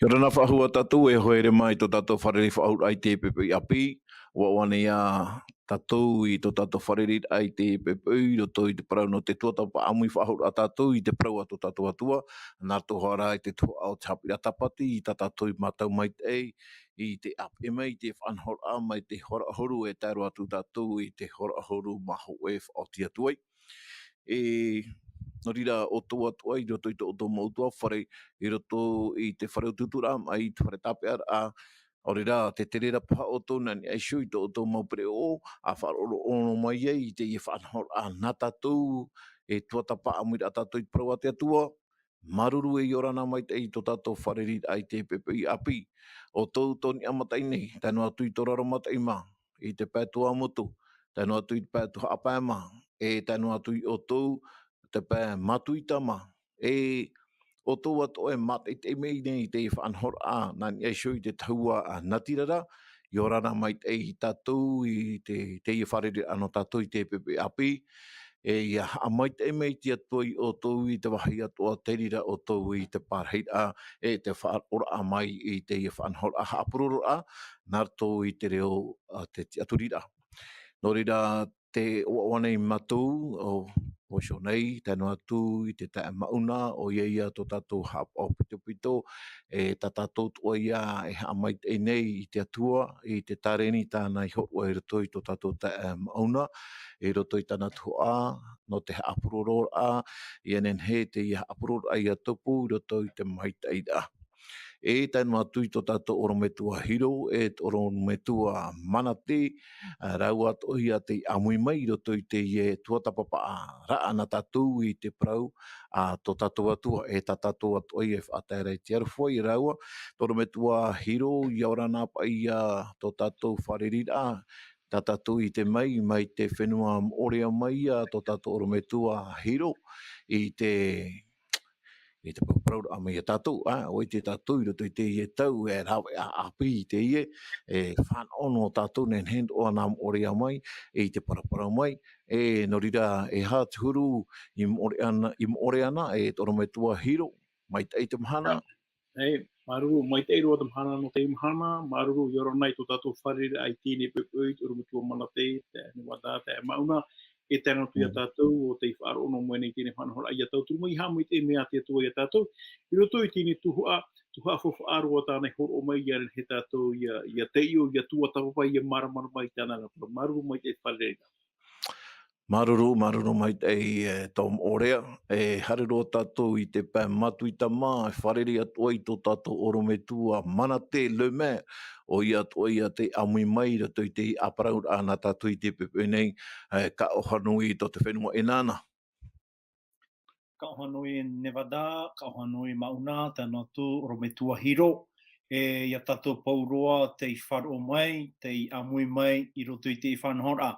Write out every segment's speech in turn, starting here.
Rana whahua tatu e hoere mai tō tātou whareri whaahur ai te pepe i api. Wane ia tatu i tō tātou whareri ai te pepe i roto i te parau no te tuata pa amui whaahur a tatu i te parau a tō tātou atua. Nā tō hara i te tua au te hapira tapati i tā tātou i mātau mai te ei. I te api mai te whanhor a mai te hora ahoru e tāru atu tātou i te hora ahoru maho e whaotia tuai. No rira o tō atua i roto i tō tō mautua whare i roto i te whare o tutura mai i te whare tāpea a o rira te terera paha o tōna ni aishu i tō tō maupere o a whaaro ono mai i te i whanhor a nā tātou e tuata pa amui a tātou i parau a te atua maruru e iorana mai te i tō tātou whareri ai te pepe i api o tō tōni amatai nei tēnu atu i tō raro matai mā i te pētua motu tēnu atu i te pētua apēma e tēnu atu i o tō te pē matuita ma o tō atu e mate te mei nei te whanhor a nani e shui te taua a natirara i orana mai te i tātou i te i wharere ano tātou i te pepe api ia amai te mei te atua i o tō i te wahi atua terira o tō i te parheira e te whaora a mai i te i whanhor a hapururu a nār tō i te reo te aturira. No rira te oawanei matu o shonei, tēnu atu i te tae mauna o ia tō tātou hap o pito e tā tātou tua ia e amai te nei i te atua i te tareni tāna i hoi e roto i tō tātou tae mauna e roto i tāna tua no te hapuroro a i enen he te i hapuroro ai a topu i roto i te maitaida. E tēnu atu i tō tātou orometua hiro, e orometua manate, rau atu i a te amui mai i roto i te ie tuatapapa a raa na tātou i te prau a tō tātou atua, e tā tātou atu i e whātere te arufo i raua, tō orometua hiro i aurana pa i a tō tātou wharerira, tā tātou i te mai te whenua orea mai a tō tātou orometua hiro i te papraura a mai a tātou, o i te tātou i roto i te ie tau e rawe a api i te ie, e whanono tātou nen hen o anam orea mai, e i te parapara mai, e no rira e hātuhuru i more ana e toro me tua hiro, mai te te mahana. Hei, maruru, mai te roa te mahana no te mahana, maruru i ora nei tō tātou wharere ai tēne pepui, tō rumu mana te wata, te mauna, e tēnā tu i a tātou o te whaaro no moe nei tēne whanahora ai a tātou, mai hamui te mea te atua i a tātou, i roto i tēne tuhua whawha aroa tānei horo o mai i aren he tātou i a te io, i a tua tapapa i a maramara mai tāna rapa, maruru mai te wharere. Maruru mai te tom orea, e harero tātou i te pē matuita mā, e wharere atua i tō tātou orometua mana te le mea, o i atua i a te amui mai rato i te aparaur ana tātou i te pepe nei, ka ohanui i tō te whenua e nāna. Ka ohanui Nevada, ka ohanui Mauna, tēnā tū orometua hiro, i a tātou pauroa te i wharo mai, te i amui mai i roto i te i whanhora.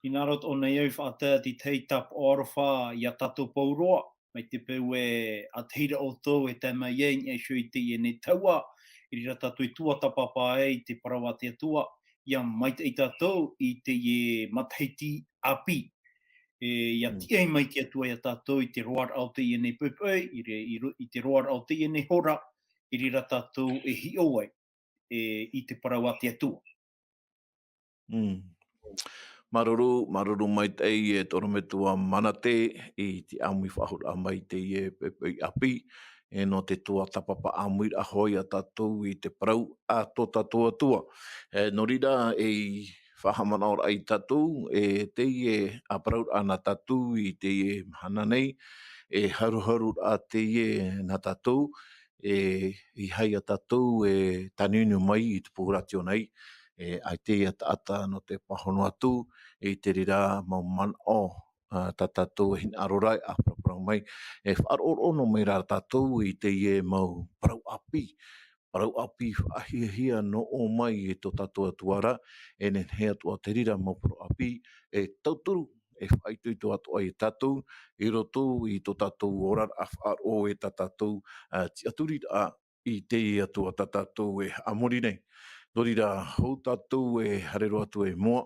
I nā rot o nei au whaatea ti tei tap o arofa i a tātou pauroa, mai te peu e a teira o tō e te mai ein e shui te i nei taua, i rira tātou i tua tapapa e i te parawa te atua, ia mai te i tātou i te i mataiti api. Ia tiei mai te atua i a tātou i te roar au te i nei pepe, i te roar au te i nei hora, i rira tātou e hi oai i te parawa te atua. Maruru mai te e torometua manate i te amui whahura mai te e pepe api e no te tua tapapa amui a hoi a tātou i te parau a tō tātou atua. No rira e whahamana ora ai tātou e te e a parau ana tātou i te e hana nei e haruharu a te e na tātou i hai a tātou e tanunu mai i te puhuratio nei. Ai te ata no te pahono atu i te rira mau man o tātou e hina arorai a praparau mai e whaaro no mai rā tātou i te ie mau parau api ahia no o mai i tō tātou atuara e nen he atua te rira mau parau api e tauturu e whaitu i tō atua i tātou i roto i tō tātou orar a whaaro e tātou ti aturira i te ie atua tātou e amori nei. Dorira hou tātou e harero atu e moa,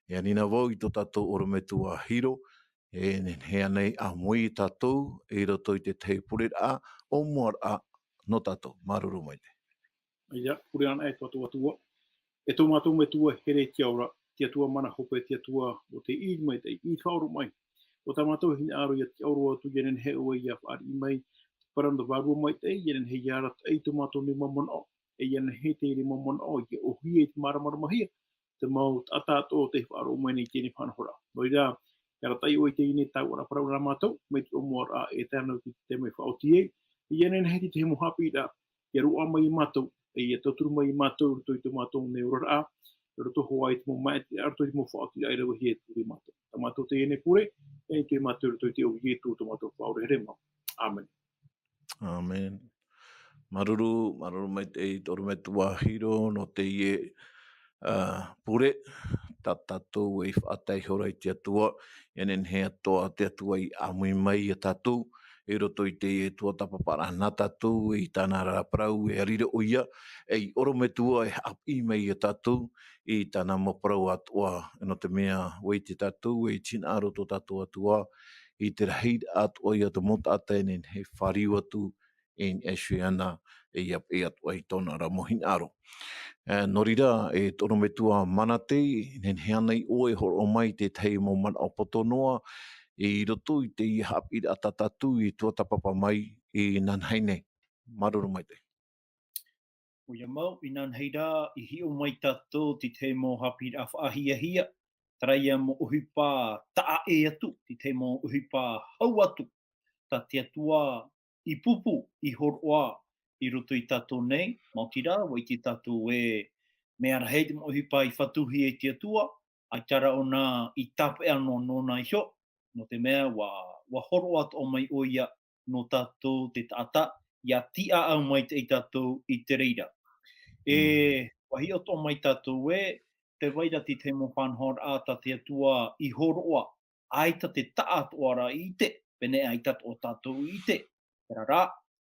e anina wau i tō tātou orometua hiro, e hea nei a mui tātou, e roto i te teipurera o moa a no tātou, maruru mai te. Ia, pure ana e tua tua. E tō mātou me tua here ki aura, tia tua mana hope, tia tua o te i mai, te i whaoro mai. O tā mātou hini aro ia te auro atu yenen he ua ia whaari i mai, paranda warua mai te yenen he iarat ei tō mātou ni mamona o. E yenen he te ni mamona o, i o hui e te maramara mahia, te mau atato o te whaaro mai nei tēne whanahora. Noi rā, kia ratai o i te ine tau ora parau rā mātou, me te omoa e tēnau ki te me whaoti e, yenen he te he mohapi rā, ia rua mai i mātou, e ia tauturu mai i mātou, ruto i te mātou ne ora a, ruto hoa i te mo mai, te arto i te mo whaoti ai rewa hi e tu i mātou. Ta mātou te ene pure, e te mātou ruto i te ohi e tu to mātou whaore here mau. Amen. Amen. Maruru mai te i toru me tua hiro no te ie pure, ta tātou e whaatai hora i te atua, enen he atoa te atua i amui mai i tātou, e roto i te e tua tapapara nā tātou, i tāna raparau e arira o ia, e oro me tua e api mai i tātou, i tāna moparau atua, e no te mea wei te tātou, e tina aro tō tātou atua, i te rahid atua i atu mota ata enen he whariu atu, en eshiana, e atua i tōna ramohin aro. Nō rira, e tono me tua mana te, nen hea nei oe horo mai te tei mo mana o potonoa, i roto i te i hapi a tatatu i tua tapapa mai i nanhaine. Maruru mai te. O ia mau, i nan heira, i hi o mai tātou ti te mo hapi a whaahia hia, traia mo uhipa taa e atu, ti te mo uhipa hau atu, ta te atua i pupu, i horoa, i roto i tātou nei, mautira, wai ti tātou e me ara hei te mo uhipa i whatuhi e te atua, ai tara o nā i tape anō nōna i hio, no te mea wa horo atu o mai o ia no tātou te taata, ia tia au mai te i tātou i te reira. Wahi o tō mai tātou e, te waira ti te mo whanhor a ta te atua i horoa, aita te taatoara i te, pene aita o tātou i te. Pera rā,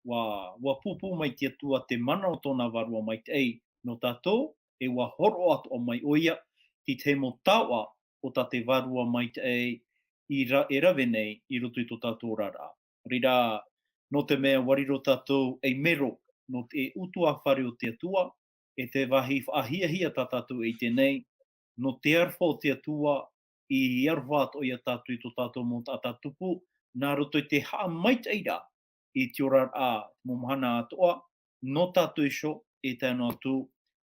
wa pupu mai te atua te mana o tōna warua mai te ei no tātou, e wa horo atu o mai oia, ti te mo taua o ta te warua mai te ei, e rawe nei i roto i tō tātou rara. Rira, no te mea wariro tātou ei mero, no te utua whare o te atua, e te wahi ahia tā tātou i tēnei, no te arwha o te atua, i arwha ato i a tātou i tō tātou mō tātā tupu, nā roto i te haa mai teira, i te ora a mō mahana atoa, no tātou isho, e tēnā atu,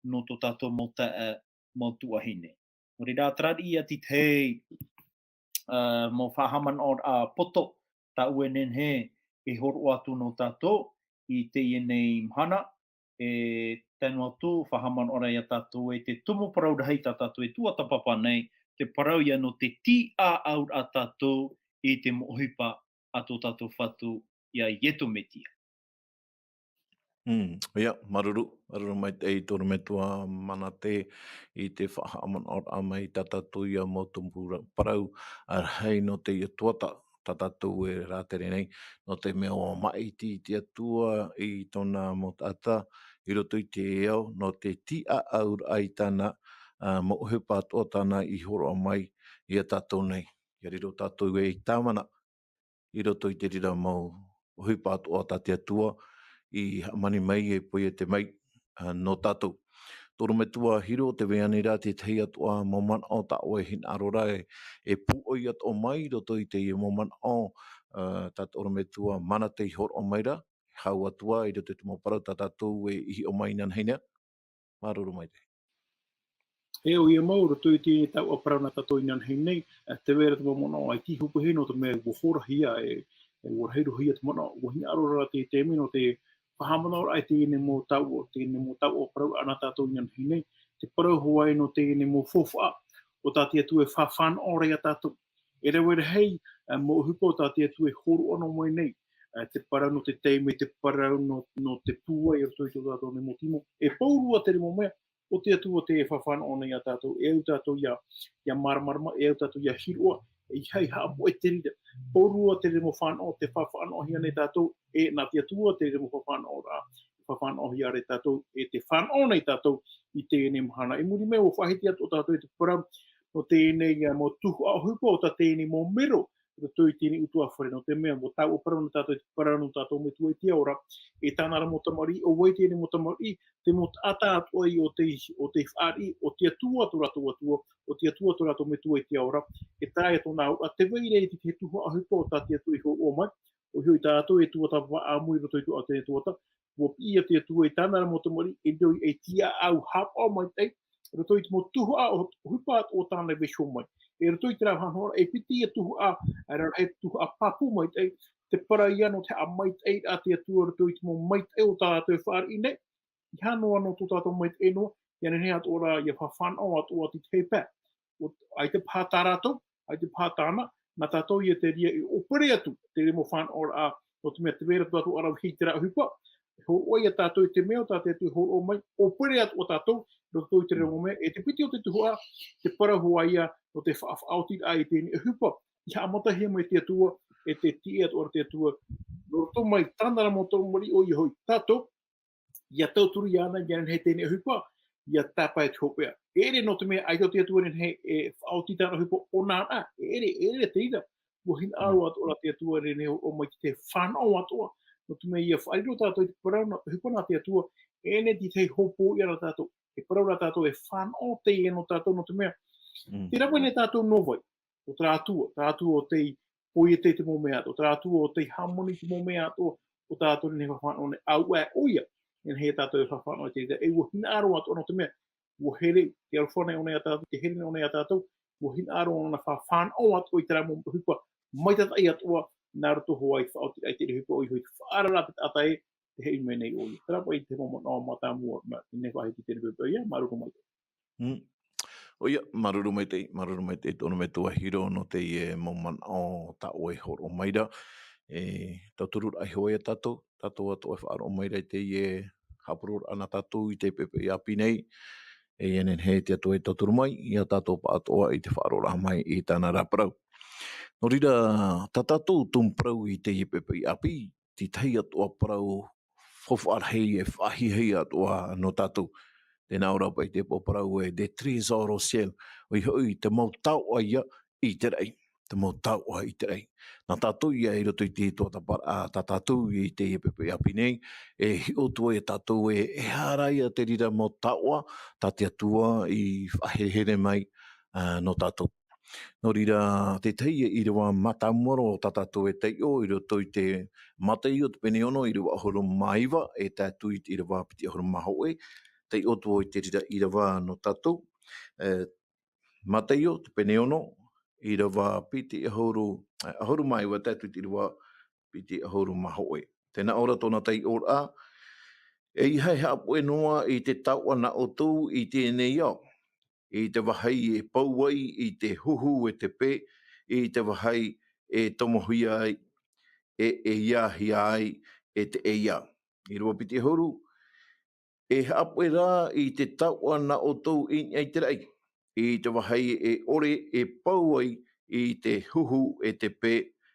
no tō tātou mō taa mō tuahine. Mori rā trari ia ti tei mō whahaman o a poto, tā uenen he, e horo atu no tātou, i te ienei mhana, e tēnu atu, whahaman ora ia tātou e te tumu parau rahei tā tātou e tua tapapa nei, te parau ia no te ti a aur a tātou i te mohipa a tō tātou whatu ia i eto metia. Ia, maruru mai te i toru me tua mana te i te whahaman ora mai tā tātou ia mō tumu parau arhei no te i tuata tā tātou e rātere nei, no te mea o mai ti te atua i tōna mō tāta, i roto i te eo, no te ti a aur ai tāna mo uhepa atoa tāna i horo mai i a tātou nei. Ia riro tātou e i tāmana, i roto i te rira mau uhepa atoa tā te atua, i mani mai e poe te mai no tātou. Toro me tua hiro te veane rā te tei atua moman o ta oe hin arora e puoi ato mai roto i te i moman o ta toro me tua mana te hor o mai ra, hau atua i roto te moparau ta tātou e ihi o mai nan heina. Maruru mai te. E o ia mau, roto i te tau a parau na tātou i nan hei nei, te wera te mamona o ai ki hupu he no te mea wohora hia e warheiru hia te mana o hina arora te temi no te whahamana ora ai te ine mō tau o parau ana tātou i nan hei nei, te parau huai no te ine mō fofa o tātia tu e whawhan ora ia tātou. E rewere hei, mō hupo o tātia tu e horo ono mai nei, te parau no te teime, te parau no te pua i roto i tō tātou ne mō timo, e paurua te rimo mea, o te atua te e whawhana o nei a tātou, e au tātou ia maramarama, e au tātou ia hiroa, e hei haapo e te rida. Porua te remo whana o te whawhana o hia nei tātou, e nā te atua te remo whawhana o rā, whawhana o hia re tātou, e te whana o nei tātou, i te ene mahana. E muri mea o whahiti atu o tātou e te parau, no te ene ia mō tuhu au hupo o ta te ene mō mero, roto i tini utua whare no te mea, mo tau o parana tātou te parana tātou me tua i te ora, e tānara mo tamari, o wai tēne mo tamari, te mo ata atua i o te whaari, o te atua tu rato atua, o te atua tu rato me tua i te ora, e tāia tō nāu, a te wei rei te tuha a hupa o tā te atua i ho o mai, o hui tātou e tua tā wha a mui roto i tu a tēne tuata, mo pia te atua i tānara mo tamari, e doi e tia au hap o mai tei, roto i te mo tuha o hupa o tāna vesho mai, e roto i te rau hanhora, e piti e tuhu a rau he tuhu a papu mai te para i ano te a mai te a te atua roto i te mo mai te o tātou whaari i nei, i hano ano tō tātou mai te enoa, i ane hea tō rā i a whawhanau atu ati te pē. Ai te pātā rātou, ai te pātāna, nā tātou i a te ria i opere atu, te remo whanau a, no te mea te vera tō tātou arau hei te rā hupa, ho oi a tātou i te mea o tātou i ho o mai, opere atu o tātou, roto i te remo mea, e te piti o te tuhua, te parahua ia, no te whaafauti a i tēni e hupa, i haamata hea mai te atua, e te tia atu te atua, roto mai tānara mo tō mori o i hoi tātou, ia tauturu i ana, ia he tēni e hupa, ia tāpai te hopea. Ere no te mea, ai tō te atua rin he e whaauti tāna hupa o nāna, ere te ira, mo hin aru atu ora te atua rin he o mai te whanau atua, no te mea ia whairo tātou i te parana, hupa nā te atua, ene di te hopo i ana tātou, e paraura tātou e whanau te e no tātou no te mea, te rawa ne tātou novai, o tātua o te poia te mo mea ato, tātua o te harmoni te mo mea ato, o tātou ne whanau ne au e oia, en he tātou e whanau te e ua hina aro ato no te mea, ua here, te arwhane o nei a tātou, te here o nei a tātou, ua hina aro o na whanau ato i te ramo hupa, mai tatai atua, nā roto hoa i whaoti ai te hupa o i hui whaarara te atai, te hei me nei oi. Tera pai te momo nā mata mua, te ne whahi ki te rupa ia, maruru mai te. Oia, maruru mai te, tono me tua hiro no te e moman o ta oe horo maira. Tau turur ai hoa tatou atu e whaaro maira i te e hapurur ana tatou i te pepe i api nei. E enen he te atu e tauturu mai, i a tatou pa atoa i te whaaro rā mai i tāna raparau. No rira, ta tatou tumprau i te i pepe i api, ti tei atua parau whawharhei e whahi hei atua no tatou. Tēnā ora pai te poparau e de trésor au ciel, o i hoi te mau tau ia i te rei, te mau tau i te rei. Nā tātou ia i roto i te toa tā tātou i te i pepe api nei, e hi o tua e tātou e hārai a te rira mau taua, tā te atua i whahehere mai no tātou. No rira te teie i rewa matamoro o tātou e teio i roto i te matei o te peneono i rewa ahoro maiwa e tātou i rewa piti ahoro mahoe, te otua i te rira i rawa no tātou. Mateio, te peneono, i rawa piti ahuru mai wa tātou i rawa piti ahuru mahoe. Tēnā ora tōna tei ora, e i hei hapu e noa i te tau ana o tū i tēnei au. I te wahai e pauai, i te huhu e te pē, i te wahai e tomohui ai, e iahi ai, e te eia. I rawa piti ahuru, e hape rā i te tau ana o tau i ai te rei. I te wahai e ore e pauai i te huhu e te pē,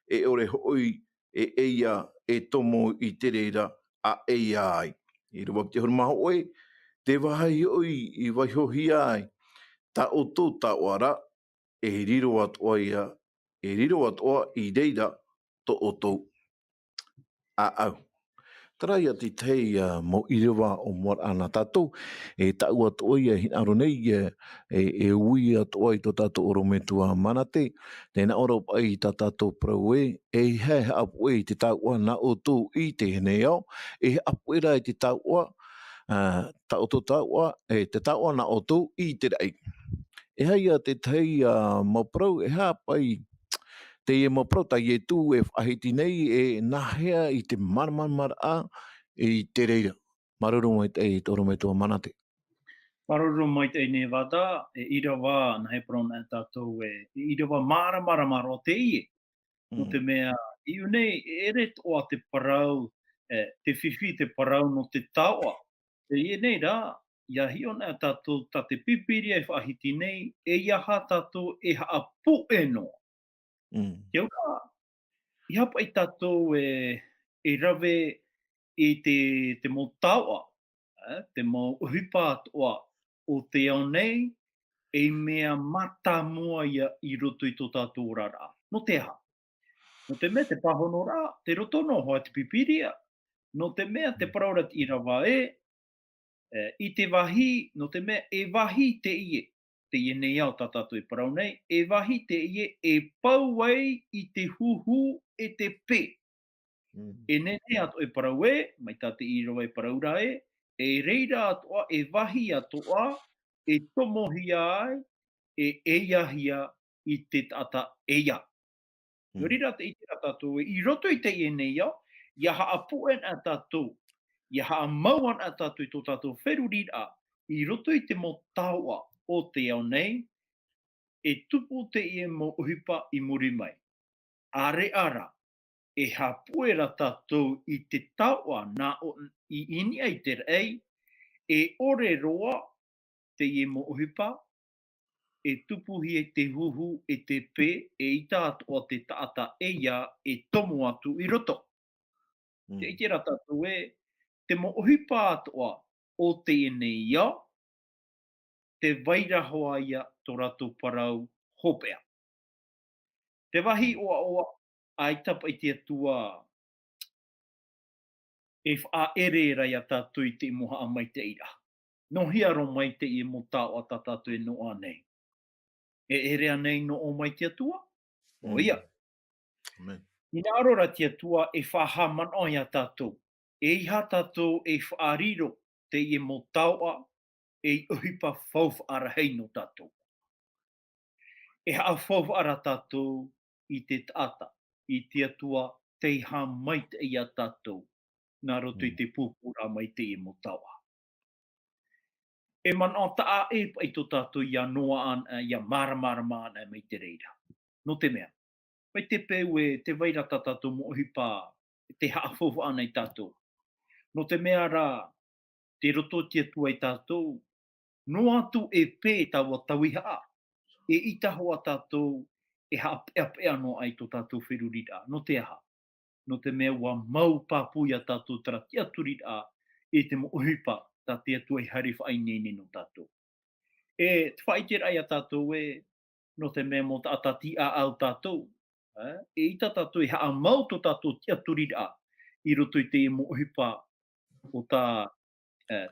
e ore hoi e eia e tomo i te reira a eia ai. I rua te huruma hoi, te wahai oi i waihohi ai, ta o tō tau ara, e riro atoa ia, e riro atoa i reira to o tō a au. Trai ati tei mo iriwa o mor ana tātou, e tau atoa ia hinaro nei e ui atoa i tō tātou oro me tua manate, tēnā ora pai tā tātou prau e he apu e te taua na o tō i te henei au, e apu e rai te taua, ta o tō taua, te taua na o tō i te rei. E hei a te tei mo prau, e hea pai, te e mo prota i e tū e whahiti nei e nahea i te marmar a i te reira. Maruru mai te i toro me tua manate. Maruru mai te ne wada, e ira wā na he prona e tātou e ira wā mara o te ie. No te mea, i unei, ere toa te parau, te whiwhi te parau no te taua. E ie nei rā, ia hi ona e tātou ta te pipiri e whahiti nei, e iaha tātou e haa pu e noa. Te ora, i hapa i tātou e rawe i te mo taua, te mo uhipa atoa o te ao nei, e mea mata mua ia i roto i tō tātou rara. No te aha. No te mea te pahono rā, te roto no hoa te pipiria. No te mea te paraurat I rawa I te wahi, no te mea e wahi te ie nei au tātātou I parau nei, e wahi te ie e pau ai I te huhu e te pē. E nene ato e parau mai tā te I rawa e parau rā e reira atoa, e wahi atoa, e tomohi ai, e eihia I te tata eia. No rira te iti a tātou I roto I te ie nei au, ia haa puen a tātou, ia haa mauan a tātou I tō tātou wheru rira, I roto I te mo taua o te au nei, e tupu te ie mo uhipa I muri mai. Are ara, e hapuera tātou I te taua nā I ini ai te rei, e ore roa te ie mo uhipa, e tupuhi e te huhu e te pē, e ita atoa te taata eia e tomu atu I roto. Te iti rā tātou te mo uhipa atoa o te nei ia, te wairahoa ia tō rātou parau hopea. Te wahi oa ai tapa I te atua e wha ere rai a tātou I te moha a mai te ira. No hiaro mai te I mo tāo a tātou e noa nei. E ere nei no o mai te atua? O ia. Amen. Ina arora te atua e whaha manoi a tātou. E iha tātou e whaariro te I mo tāoa e uhipa whauwha ara hei no tātou. E haa whauwha ara tātou I te tata, I te atua te iha mai te I a tātou, nā roto I te pūpura mai te I mo tāoa. E mana taa e pa I tō tātou ia noa ana, ia maramara ana mai te reira. No te mea. Mai te peu e te waira tātou mo uhipa, te haa whauwha ana I tātou. No te mea rā, te roto te atua I tātou, no atu e pē taua tauiha, e ita hoa tātou e haa pea no ai tō tātou whirurira, no te aha. No te mea wa mau pāpui a tātou tara te aturira e te mo uhipa tā te atua I hari whainene no tātou. E te whaiterai a tātou no te mea mo ta atati a au tātou, e ita tātou e haa mau tō tātou te aturira I roto I te mo uhipa o tā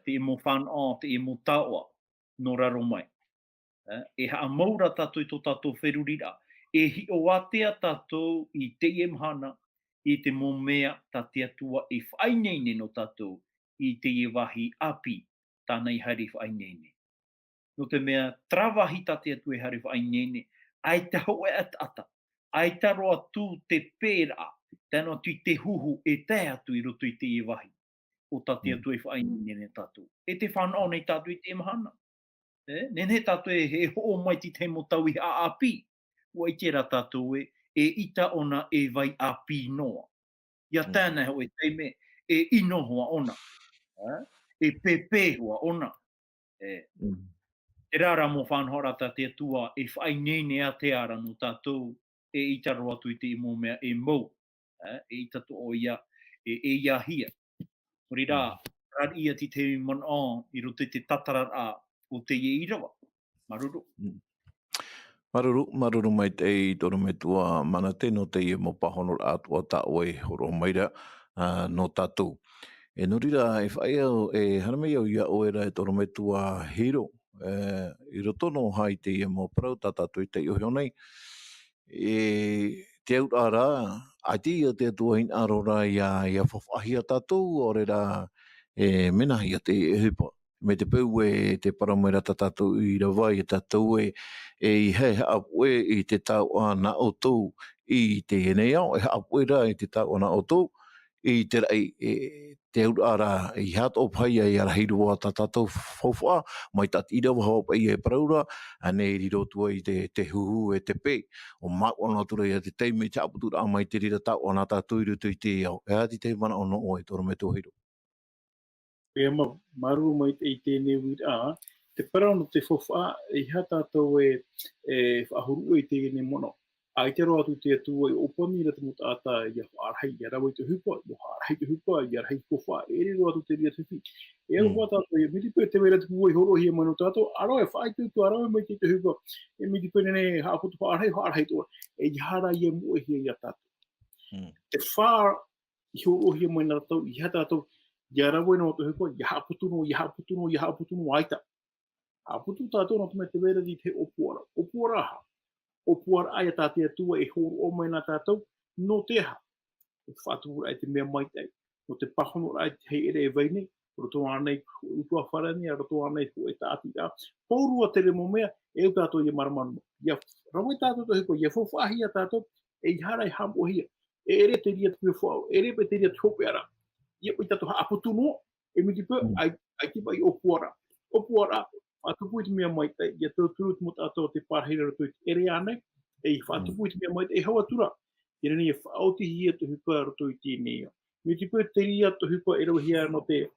te mo whanau, te mo tāua no raro mai. E haa maura tātou I tō tātou wherurira, e hi o atea tātou I te mhana, I te mo mea tā te atua e whainene no tātou I te wahi api tānei hari whainene. No te mea trawahi tā te atua e hari whainene, ai te hoa ata, ai ta roa tū te pēra, tēnā tu te huhu e te atu I roto I te wahi, o tā te atua e whainene tātou. E te whanau nei tātou I te mahana. Nene tātou e ho mai ti te mo tau I a api, ua I te ra tātou e ita ona e vai api noa. Ia tēnei ho e teime e ino hoa ona, e pepe hoa ona. E rara mo whanhora tā te atua e whainene a te ara no tātou e ita roa tu I te mo mea e mou, e ita to o ia e ia hia. Ori rā, rari ia ti te mana I roto I te tatarara o te ie irawa. Maruru. Maruru mai te I toro me tua mana te no te I mo pahono atua ta oe horo maira no tātou. E nuri rā e whae au e haramei au ia oera e toro me tua hiro. I roto no hai te I mo parau tā tātou I te I ohionei. E te au rā, ai te ia te atua in arora ia whawhahi a tātou ore rā e menahi a te hipa. Me te peu e te paramoera tātou I rawai e tātou e I hei haapue I te tau ana o tau I te enei au, e haapue rā I te tau ana o tau I te rai te aura ara I hato pai ai ara hiroa tātou whawha, mai tati irawa hau pai e paraura, ane I rirotua I te huhu e te pē, o mākwana atura I te teime te aputura mai te rira tau ana tātou I rutu I te au, e ati te mana ono oe toro me tō hiro. E maru mai I tēnei wira, te parau no te whawha, I ha tātou e whahuru I tēnei mono. Ai te roa tu te atua I oponi ra te muta ata I a whaarhai, I a rawa I te hupa, I a whaarhai te hupa, I a rahi whawha, e re roa tu te ria tuwhi. E a roa tātou, e miti pēr te wera te puai horo hi manu tātou, arawa e whaai tūtu, arawa mai te hupa, e miti pēr nene haakotu whaarhai toa, e jahara I a mua hi a tātou. Te whā I horohia mai nā tātou, I hata tātou, ia rawe no to hiko, ia haputuno aita. Haputu tātou no te vera di te opuara. Opuara ha. Opuara ai tā te atua e horo o mai nā tātou, no te ha. E whātua ai te mea mai tei. No te pahono ai te hei ere e vainei, roto anei utua wharani, roto anei ko e tāti a. Paurua tere mo mea, e u tātou ia maramanu. Ia rawe tātou to hiko, ia whawhahia tātou, e harai hamohia. E ere te ria te whao, ere pe te ria te hopeara. Ia pui tātou haputuno, e miti pē, ai tipa I opuara. Opuara, whātupu I te mea mai tei, ia tau turu te mo tātou te pārheira roto I te ere anei, e whātupu I te mea mai tei, e hawa tura. Ia rani e whaoti hia te hupa roto I tēnei. Miti pē te ria te hupa e rauhia no te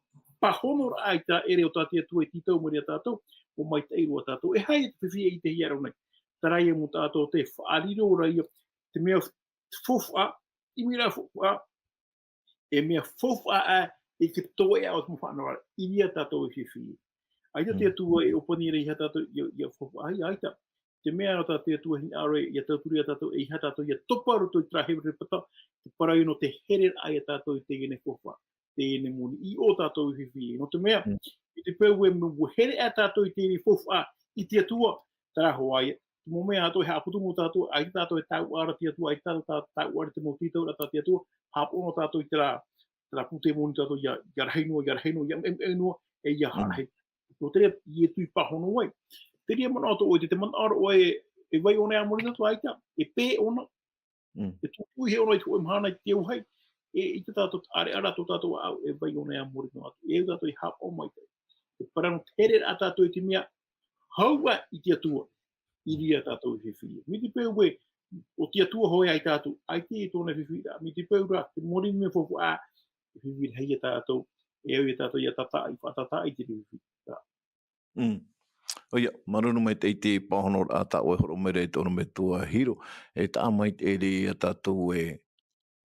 pahono ai tā ere o tātia tua I titau maria tātou, o mai tei rua tātou. E hai te whiwhia I te hia rau nei. Tarai e mo tātou te whaaliro rai, te mea whowha, I mira whowha, e mea whowha a I te toe au te mwhanara, I ria tātou I whiwhia. Aita te atua e opani rei ha tātou I whowha, ai aita. Te mea o tātou atua hin aroe, I tāturi a tātou, e ha tātou I topa roto I trahewe pata, te parai no te here ai a tātou I te gene whowha, te ene muni, I o tātou I whiwhia. No te mea, I te peu e mwe here a tātou I te ene whowha, I te atua, tara hoaia. Mo mea ato he aputu mo tātou, ai tātou e tau ara te atua, ai tātou tau ara te mo titau ra te atua, hapono tātou I tera pute moni tātou ia rahinua, ia enua, e ia harahi. No te rea, I e tui pahono wai. Te rea mana ato oi, te mana aro oi, e vai ona amori tātou aita, e pē ona, e tupu he ona I tu imhana I te auhai, I te tātou are ara tō tātou au, e vai ona amori tātou, e u tātou I hapo mai te. E parano tere a tātou I te mea, haua I te atua, I ria tātou I whiwhia. Mi te peu we, o te atua hoi ai tātou, ai te I tōna whiwhia. Mi te peu ra, te mori me whawhu a, I whiwhia hei a tātou, e au I tātou I a tata, I whatata I te whiwhia. Oia, marunu mai te iti pahono a ta oe horo mere I tono me tua hiro, e ta mai te ere a tātou e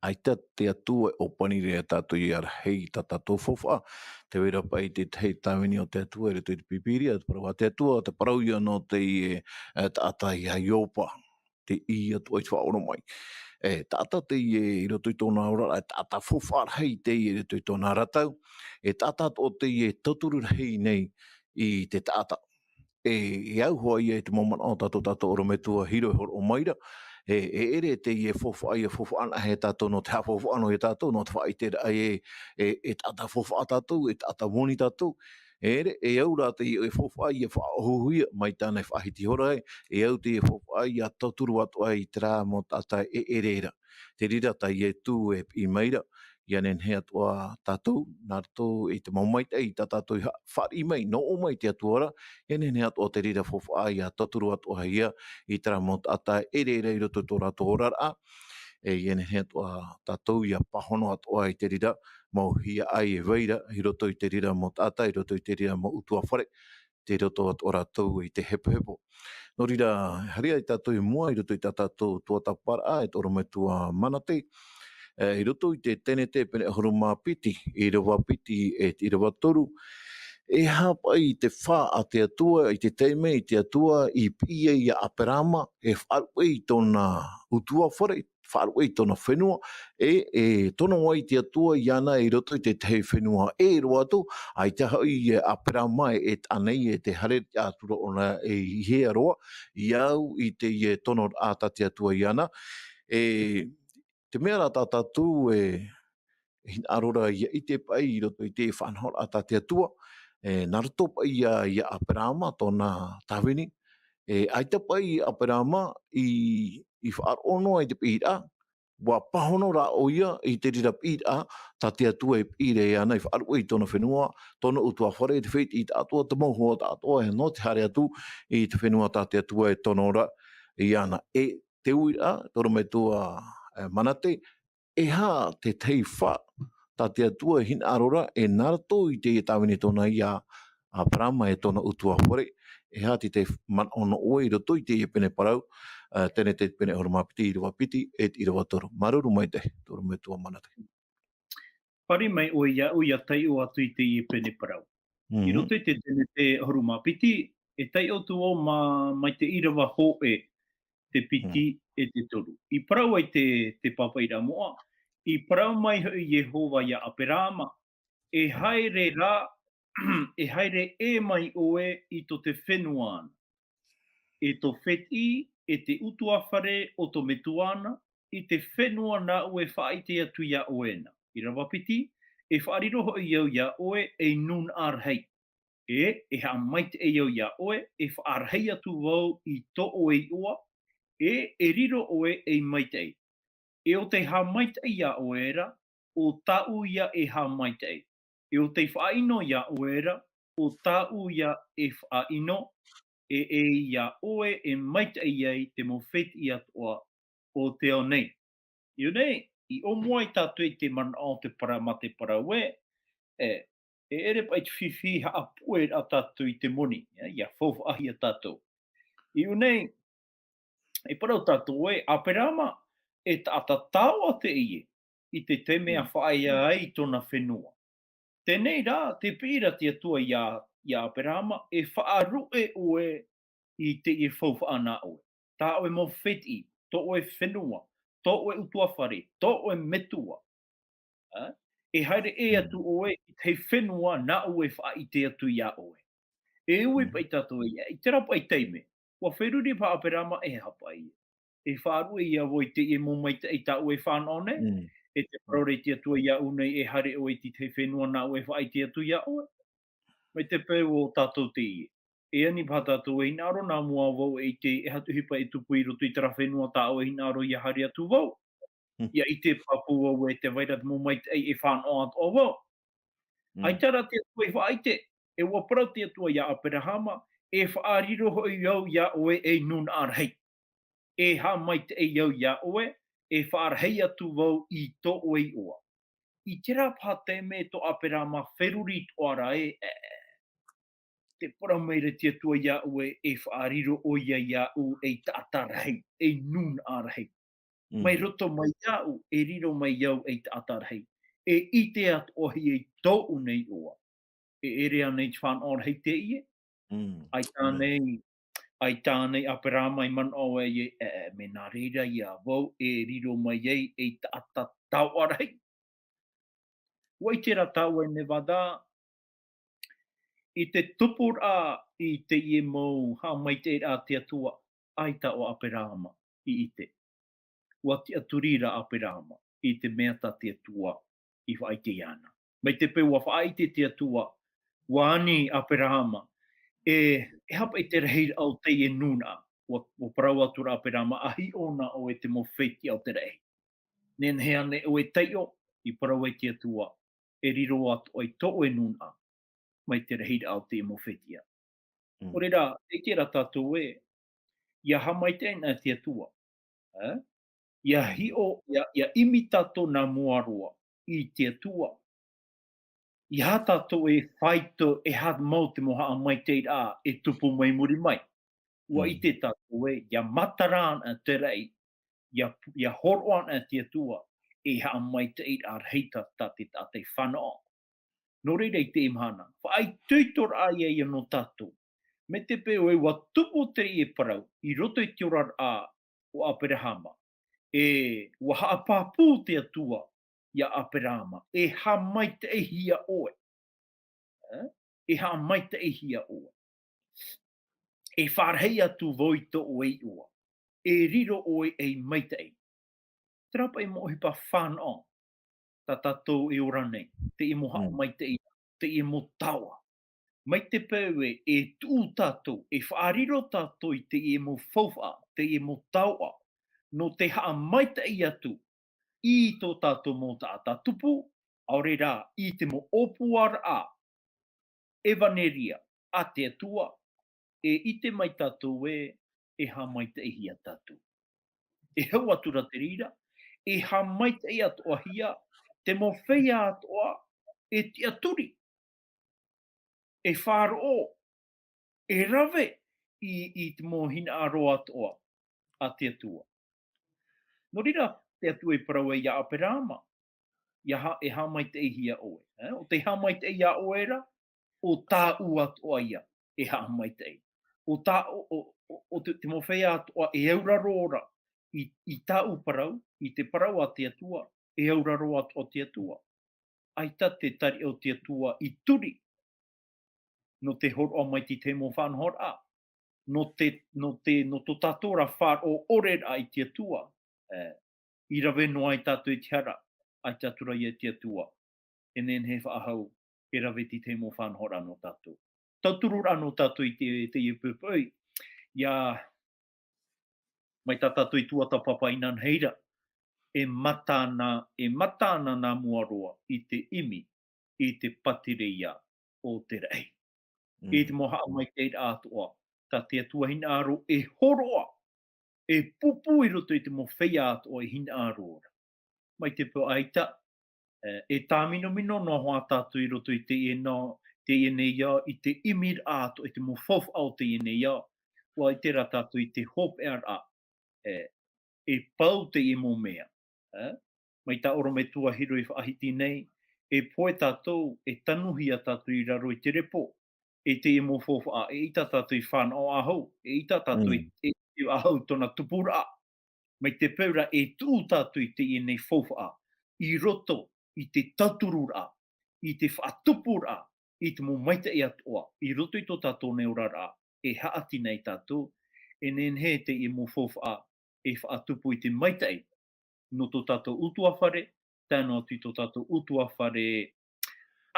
aita te atua o panire a tātou I ara hei ta tātou fofa, te wera pai te hei tāwini o te atua e reto I te pipiria, te parau te atua, te parau ia no te ta ata I a iopa, te I atua I whaoro mai. E tata te I roto I tōna ora, e tata fofa hei te I roto I tōna ratau, e tata o te I toturu hei nei I te tata. E au hoa ia te momana o tātou oro me tua hiro horo o maira, e ere te I e fofa ai e fofa ana he tātou no te hafofa ano he tātou, no te whai te ai e tata fofa a tātou, e tata moni tātou, e au rā te I e fofa ai e whaohuia mai tānei whahiti hora e au te I e fofa ai a tauturu atu ai te rā mo tātai e erera. Te rira tai e tū e I maira, ia nen he atua tātou, nā rātou I te maumaita I tā tātou I whari mai, no o mai te atuara, ia nen he atua te rira fofa ai a tauturu atu ai ia, I tera mo tātai erera I roto tō rātou orara, ia nen he atua tātou ia pahono atua I te rira, mau hia ai e veira, I roto I te rira mo tātai, I roto I te rira mo utua whare, te roto atu rātou I te hepo. No rira, haria I tātou I mua, I roto I tātou tua tapara, e toro me tua manate, I roto I te tene te pene horo mā piti, I rawa piti e I rawa toru, e hapa I te wha a te atua, I te teime, I te atua, I pia I a aperama, e whaarue I tōna utua whare, whaarue I tōna whenua, e tōna wai te atua I ana I roto I te tei whenua e roato, ai te hau I aperama e anei e te hare te atura ona e hea roa, I au I te tono ata te atua I ana, te mea rā tātou hin arora I te pai I roto I te whanhora a te atua, nā rato pai I a Aperama tōna tāwini, aita pai I Aperama I whaarono ai te pira, wa pahono rā o ia I te rira pira, tā te atua I pire I ana I whaaroe I tōna whenua, tōna utua whare te whiti I tā atua, te mauhoa tā atua, he no te hare atu I te whenua tā te atua tōna ora I ana. Te uira, tōna me tua manate, e hā te tei wha, tā te atua hin arora, e narato I te tāwini tōna I a Parama e tōna utua whare, e hā te man ono oe I roto I te pene parau, tēne te pene horomapiti I rawa piti, e I rawa toro. Maruru mai te, toro me tua manate. Pari mai o ia tai o atu I te pene parau. I roto I te tēne te horomapiti, e tai o tu o mai te irawa ho te piti e te toru. I parau ai te papaira moa, i parau mai hoi Yehova ia Aperama, e haere rā, e haere e mai oe i to te whenua ana. E to wheti, e te utu awhare o to metuana, i te whenua na ue whaite atu ia oena. I rawapiti, e whaariroho i au ia oe e nun arhei. E ha maite e au ia oe, e whaarhei atu wau i to oe ua, e riro oe e maite e. E o te ha maite e ia oera, o tau ia e ha maite e. E o te whaino ia oera, o tau ia e whaino, e ia oe e maite e iei te mowheti i atoa o te o nei. I o nei, i o moai tātou i te mana o te para ma te para ue, e ere pai te whiwhi ha apue a tātou i te moni, ia whauwha ahi a tātou. I o nei, e parau tātou e, Aperama e tāta tāua te ie, i te mea whaia ai tona whenua. Tēnei rā, te pira te atua ia Aperama, e whaaru e oe i te i whauwha ana oe. Tā oe mo whiti, tō oe whenua, tō oe utuawhare, tō oe metua. E haere e atu oe i te whenua na oe wha i te atu ia oe. E ui pai tātou i te rapa i teime. Wa wheruri pa Aperama e hapa i. E whaaru e ia voi te i mo mai te i tā oe whanone, e te parore te atua ia unei e hare oe ti te whenua na oe wha i te atu ia oe. Mai te pēu o tātou te i. E ani pa tātou e inaro nā mua wau e te e hatu hipa e tupu i roto i tara whenua tā o inaro i a hari atu wau. Ia i te papu wau e te vairat mo mai te e whāno at o wau. Ai tara te atua i whaite, e ua parau te atua ia Aperahama, e whaariro hoi iau ia oe e nun arhei. E ha mai te e iau ia oe, e whaarhei atu wau i to oe oa. I tera pā te me to Aperahama wheruri toara te pora meire te atua ia ue e whaariro o ia u e tātarahei, e nun arhei. Mai roto mai iau, e riro mai iau e tātarahei. E ite at ohi e tō unei oa. E ere anei te whanau te ie. Ai tānei Aperama i man o e me nā reira ia wau e riro mai ei e tātatau arhei. Wai tera tau e Nevada, i te tupura i te ie mou ha mai te a te atua aita o Aperama i ite. Ua te aturira Aperama i te mea ta te atua i whaite iana. Mai te peu wa whaite te atua wa ani Aperama e hapa i te rei au te e nuna o parau atura Aperama ahi ona o e te mowheti au te rei. Nen hea ne o e teio i parau e te atua e riro atu o i to e nuna mai te rehira au te mowhetia. O reira, e tera tātou e, ia hamai tēnā te atua. Ia imi tātou nā muaroa i te atua. Ia tātou e whaito e hat mau te moha a mai te a e tupu mai muri mai. Ua i te tātou e, ia matarāna te rei, ia horoana te atua, e ha mai te a reita tā te whanau. No reira i te imhana. Whaai tuitor ai e no tātou. Me te peo e wa tupo te i e parau i roto i te orar a o Aperahama. E wa haapapū te atua i a Aperahama. E ha mai te e hia oe. E ha mai te e hia oe. E wharhei atu voi to oe oa. E riro oe e mai te e. Trapa i mohi pa whanau. Ta tātou e ora nei. Te i moha mai te i. Te i mo taua. Mai te pewe e tū tātou, e whaariro tātou i te i mo whauwha, te i mo taua, no te haa mai te i atu, i tō tātou mo tāta tupu, aure rā, i te mo opuara a, evaneria, a te atua, e i te mai tātou e ha mai te ihia tātou. E hau atura te rira, e ha mai te i atoa hia, te mo whea atoa, e te aturi. E whāro, e rave i te mohina aroa atoa a te atua. No rira te atua i parau e ia Aperama, e ha mai te ihia oe. O te ha mai te ia oera, o tā ua atoa ia, e ha mai te. O o te mawhea atoa e auraro ora i tā uparau, i te parau a te atua, e auraro atoa te atua. Aita te tari o te atua i turi, no te horo mai te mo whanhor a. No to tātora whār o orera i te atua. I rawe no ai tātou i te hara, ai tātura i te atua. E nen he whaahau, e rawe te mo whanhor no tātou. Tauturu ano tātou i te iupupui. Ia, mai tā tātou i tuata papainan heira. E matana nā muaroa i te imi, i te patireia o te rei. E te moha mai te atoa, tā te atua hina aro e horoa, e pupu i roto i te mo whea atoa i hina aro ora. Mai te pō aita, e tāmino mino no hoa tātou i roto i te ia, i te imir atoa, i te mo whof au te ia, wa i te ra tātou i te hop a, e pau te imo mea. Mai tā oro me tua hiro i whaahiti nei, e poe tātou, e tanuhia tātou i raro i te repo, e te imo fofa, e ita tātou i whanau ahau, e ita tātou i ahau tona tupura. Mai te peura e tū tātou i te nei fofa, i roto, i te taturura, i te whaatupura, i te mo maita i atoa, i roto i tō tātou neurara, e haati nei tātou, e nen he te imo fofa, e whaatupu i te maita i, no tō tātou utua whare, tēnā atu i tō tātou utua whare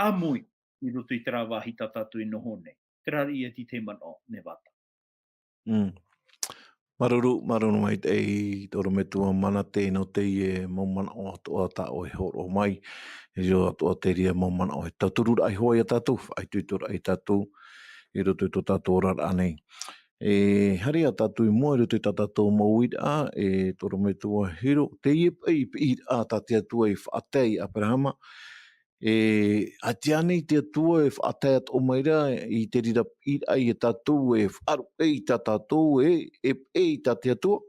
amui, i roto i te rāwahi tā tātou i noho nei. Te rari ia ti te mana ne wata. Maruru mai te toro me tua mana te no te e maumana o atoa tā o e horo mai. E jo atoa te ria maumana o e taturura ai hoa i a tātou, ai tuitura ai tātou, i roto i tō tātou rara anei. E hari a tātou i mua i roto i tā tātou mauira, e toro me tua hiro, te i a tā te atua i whaatei a Perahama, a te ane i te atua e whaatei at o maira i te rira i ai e tātou e wharu i tā tātou e tā te atua.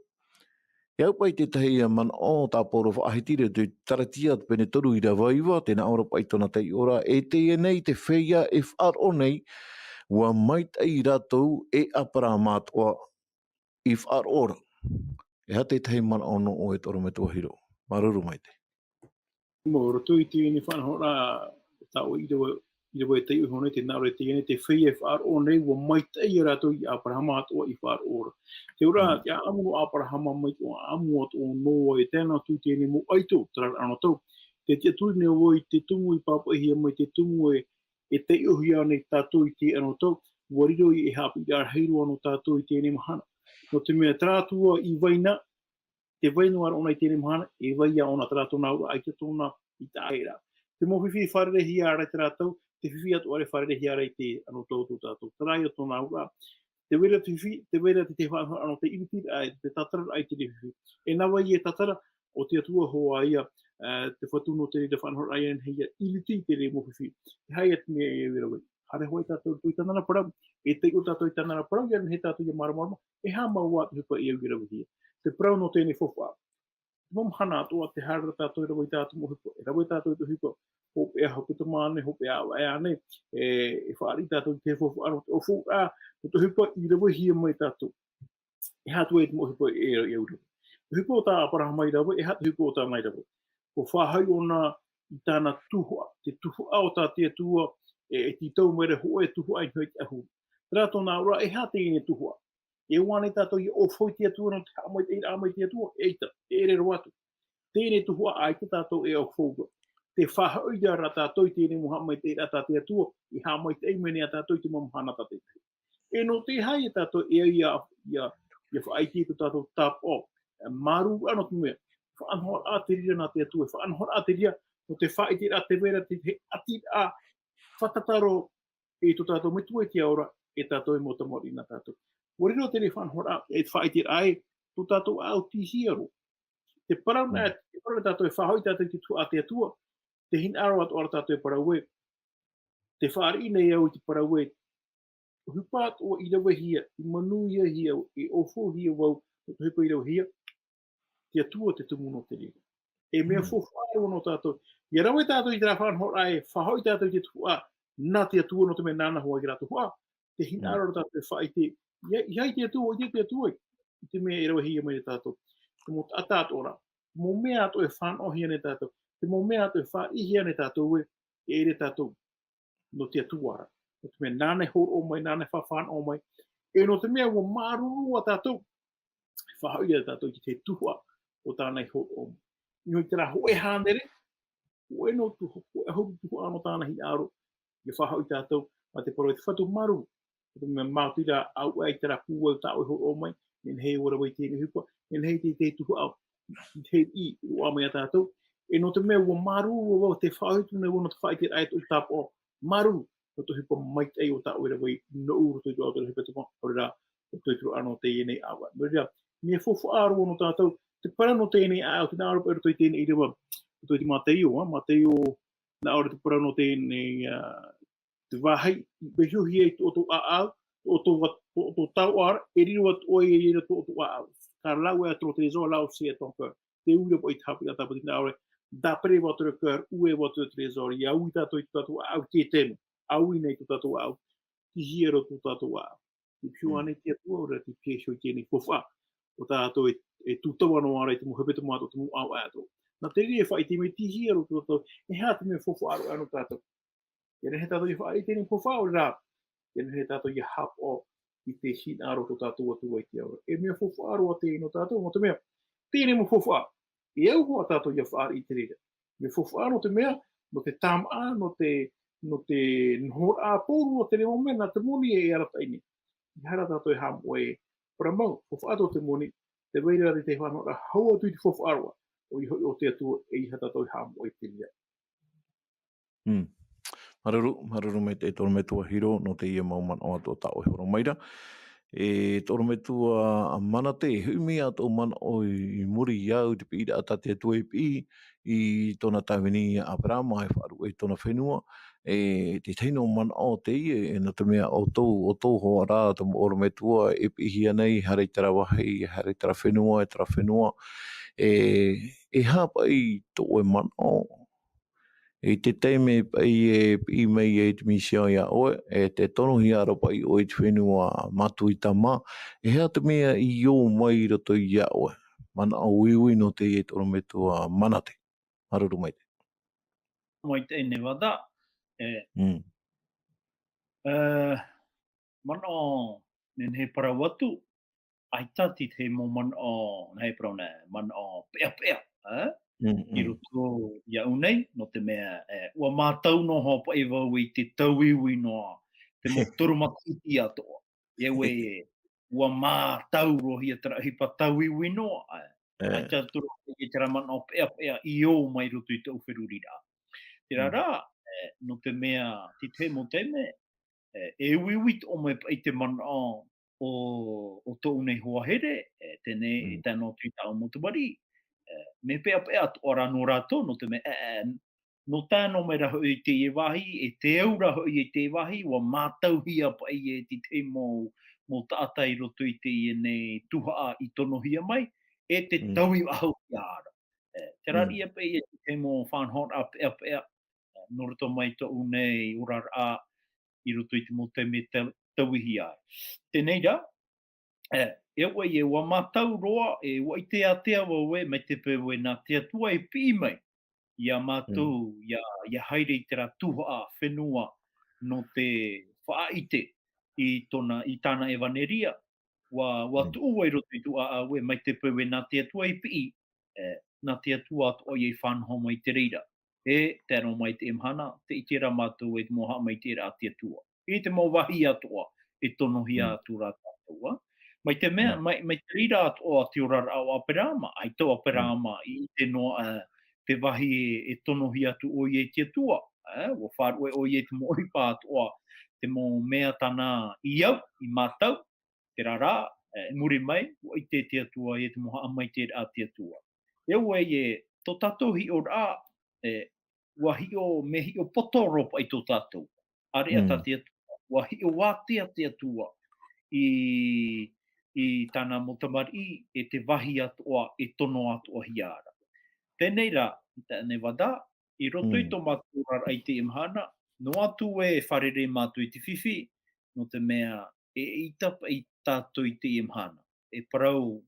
E au pai te tahi a man o tā poro whaahitire te taratia pene toru i rawaiwa, tēnā ora pai tona tei ora, e te nei te whea e wharo nei, ua maita i rātou e apara mātua i wharo ora. E hate tahi man o no o e toro me tua hiro. Maruru mai te. Mo roto i te ni whanhora tau i rewa e tei uhone te nāre te ene te whea e wharo nei, ua maita i rātou i Abrahama atua i wharo ora. Te ora, te amu o Abrahama mai o amu atua noa e tēnā tu te ene mo aitu, tarar ano tau. Te te tui ne o i te tumu i papa ihia mai te tumu e te uhia nei tātou i te ano tau, ua riro i e hapi i ar heiru ano tātou i te ene mahana. No te mea trātua i waina, te wainu ar ona i te ene mahana, e waia ona trātou naura, ai te tōna i tā eira. Te mo whiwhi wharerehi ara i te rātou, te whiwhi atu are wharerehi ara i te ano tau tātou. Tarai o tōna ura, te wera te whiwhi, te wera te whanhara ano te iritir ai, te tatara ai te whiwhi. E nawa i e tatara, o te atua hoa ia, te whatuno te rira whanhara ai en heia iliti te re mo whiwhi. Te hai atu mea e wera wai. Hare hoi tātou tui tanana parau, e te o tātou i tanana parau, ian he tātou i maramarama, e hā mau atu hipa i au wera wai. Te parau no tēne whowha. Mom hana atua te hara tātou i rawai tātou mo hipa, e rawai tātou i te hipa, hope e hau te māne, hope e awa e ane, e whaari tātou i te whowha aro, o whu a, to hipa i rawai hia mai tātou. E hatu e te mo hipa e au rawai. Hipa o tā aparaha mai rawai, e hatu hipa o tā mai rawai. Ko whahai o nā i tāna tuhua, te tuhua o tā te atua, e ti tau mere hoa e tuhua ai hoi te ahu. Trato nā ura, e hate i ne tuhua. E wane tātou i ofoi te atua, no te hamai te ira amai te atua, eita, e re roatu. Tēne tuhua ai te tātou e ofouga. Te whahau i ara tātou i tēne muhamai te ira tā te atua, i hamai te eimene a tātou i te mamahana tā te tai. E no te hai e tātou e ia whaaiti ko tātou tap o. Maru ano tu mea. Whaanhor a te ria nā te atua, whaanhor a te ria, no te whaiti a te vera, te ati a whatataro e to tātou metua e te aura, e tātou e motamori nā tātou. Warino te re whaanhor a, e whaiti ai, to tātou au ti hiaro. Te parau nā, te parau tātou e whahoi tātou ti tu a te atua, te hin aro at ora tātou e parau e, te whaari nei au i te parau e, hupat o i rawa hia, i manu ia hia, i ofo hia wau, te hipa i rawa hia, te atua te tumuno te rira. E mea whawharo no tātou. Ia rawa tātou i te whanhor ai, whahoi tātou i te tua, nā te atua no te mea nāna hoa i rato hoa, te hin aro tātou e whaiti, Ia te atu, ia te atu, te mea e rawa hia mai tātou. Te mo tātou ora. Mo mea ato e whānohi ane tātou. Te mo mea ato e whaihi ane tātou e ere tātou no te atu ara. No te mea nāne horo o mai, nāne whawhāna o mai. E no te mea ua maruru a tātou. Whahau ia tātou ki te tuhua o tānei horo o mai. Nui te rā hoe hānere, hoe no tuhu ano tāna hi aro. Ia whahau i tātou, ma te paro e te whatu maru. Te mea mātira au ai te rā pūa o tāo e horo o mai. Nen hei ora wai tēnei hupua. Nen hei te tuhu au. Te i ua mai a tātou. E no te mea ua maru o te whauhitu nei wana te whai te rai tu tāpo o maru. No te hupa mai te o tāo e wai no uru tu au te hupa te mā. Ora rā, o tui ano te ienei awa. Mea mea fofu aro no tātou. Te para no tēnei au, te nāro pero tui tēnei i rewa. Tui te Mateo, na ora te para no tēnei te wahai, behuhi e o tō aau, o tō tau ara, e riro at oi e riro tō aau. Ka lau e atro trezor lau se e tonka. Te ure po i tapu i tapu tina aure. Da pre watu kar ue watu trezor, i au i tatu i tatu aau te temu. Au i nei tō tatu aau. Ti hiero tō tatu aau. Ti piu ane te atu aura, ti piesho i tēnei fofa. O tātou e tūtawa no ara i te muhepeta mātou te mu au ato. Na te rie whai te me ti hiero tō tātou, e hea te me fofa aru anu tātou. Ia he tātou i whai tēnei fofa o rā. Ia he tātou i hap o i te hin aro tō tātou atu ai te aura. E mea fofa aro a te ino tātou, mo te mea, tēnei mo fofa. I au hoa tātou i a whaari i te rira. Mea fofa aro te mea, no te tam a, no te nhor a pōru o te reo mea, na te moni e arataini. I hara tātou e hamu e paramau, fofa aro te moni, te weira te te whanau, a haua tui te fofa aroa, o te atua e i tātou e hamu e te rira. Maruru mai te toro metua hiro no te ia mauman o ato tau e horo maira. E toro metua a mana te humi ato mana o i muri iau te pira ata te atua i pi i tona tawini a Abrama e wharu e tona whenua. E te teino mana o te ie e no te mea o tau hoa rā to oro metua e pihi anei harei tara wahi, harei tara whenua, e tara whenua. E hapa i to e mana o. E te teime pai i mei e te misio ia oe, e te tono hi aro pai o i te whenua matu i tama, e hea te mea i o mai roto i ia oe. Mana au iwi no te e toro me tua manate. Maruru mai te. Mai te nevada. Mana o nen he parawatu, ai tati te mo mana o, nei prauna, mana o pea pea. I roto ia unei, no te mea, ua mātau no ho pa e wau i te tauiwi noa, te mo turumakiti atoa. Ewe ua mātau rohi a tara hipa tauiwi noa. Ai tā turu i te ramana o pea pea i o mai roto i te uwherurira. Te rara, no te mea, ti te mo te me, e uiwit o mai pa i te mana o tō unei hoa here, tēnei tēnō tui tau mo te wari, me pea pea ora no rato no te me no tano me raho i te wahi e te au raho i te wahi wa mātau hia pa i e te mo tātai roto i te i nei tuha i tono hia mai e te taui au ki ara. Te rari e pa i e te mo whanhot a pea pea no roto mai to unei urar a i roto i te mo te me taui hia. Tēnei ra, e wai e wa matau roa, e wai te atea wawe, mai te pewe nā te atua e pi mai, ia mātou, ia haere i te rā tuha whenua no te whaaite i tāna ewaneria, wa tuu ai roto i tua awe, mai te pewe nā te atua e pi, nā te atua atoa i whanho mai te reira. E tēro mai te imhana, te itera mātou e te moha mai te rā te atua. I te mo wahi atoa, e tono hia atu rā tātua. Mai te mea, mai te rira atoa te ora rao Aperama, ai tō Aperama i te noa te wahi e tono hi atu o i e te atua. O whāru e o i e te moipa atoa te mo mea tana i au, i mātau, te rara, muri mai, o i te atua i te moha amai te rā te atua. Eo e tō tātou hi o rā, wa hi o me hi o potoropa i tō tātou. Are ata te atua, wa hi o wātea te atua i tāna motamari e te wahi atoa e tono atoa hiara. Tēnei rā, tēnei wada, i roto i tō mātura ai te imhana, no atu e wharere mātu i te whiwhi, no te mea i tapa i tātou i te imhana. E parau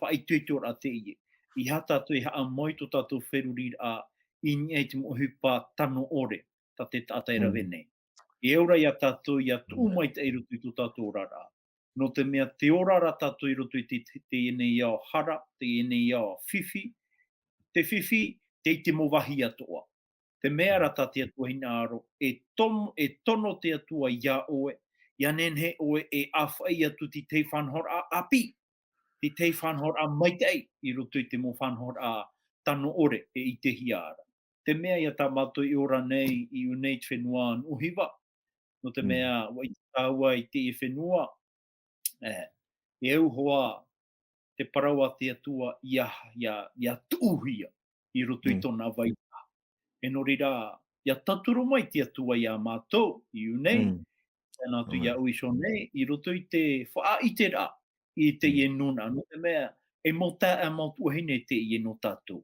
whaituitor a te ie. I ha tātou i haa moi to tātou wheruri a i ngai te mohipa tano ore ta te tātaira wene. E eura ia tātou ia tū mai te eirutu i tō tātou rara. No te mea te orara tātou i roto i te ene iao hara, te ene iao whiwhi, te whiwhi, te te mo wahi atoa. Te mea rata te atua hina aro, e tono te atua ia oe, ia nenhe oe e awhai atu ti te whanhor a api, ti te whanhor a maitei, i roto i te mo whanhor a tano ore e i te hiara. Te mea ia tā mātou i ora nei i unei te whenua an uhiwa, no te mea wa i te tāua i te i whenua, e au hoa te parawa te atua ia tūhia i roto i tōna vai. E no rira, ia taturo mai te atua ia mātou, i unei, tēnā tu ia uiso nei, i roto i te whaaitera i te ie nuna, no te mea, e mota a mautuahine te ie no tātou.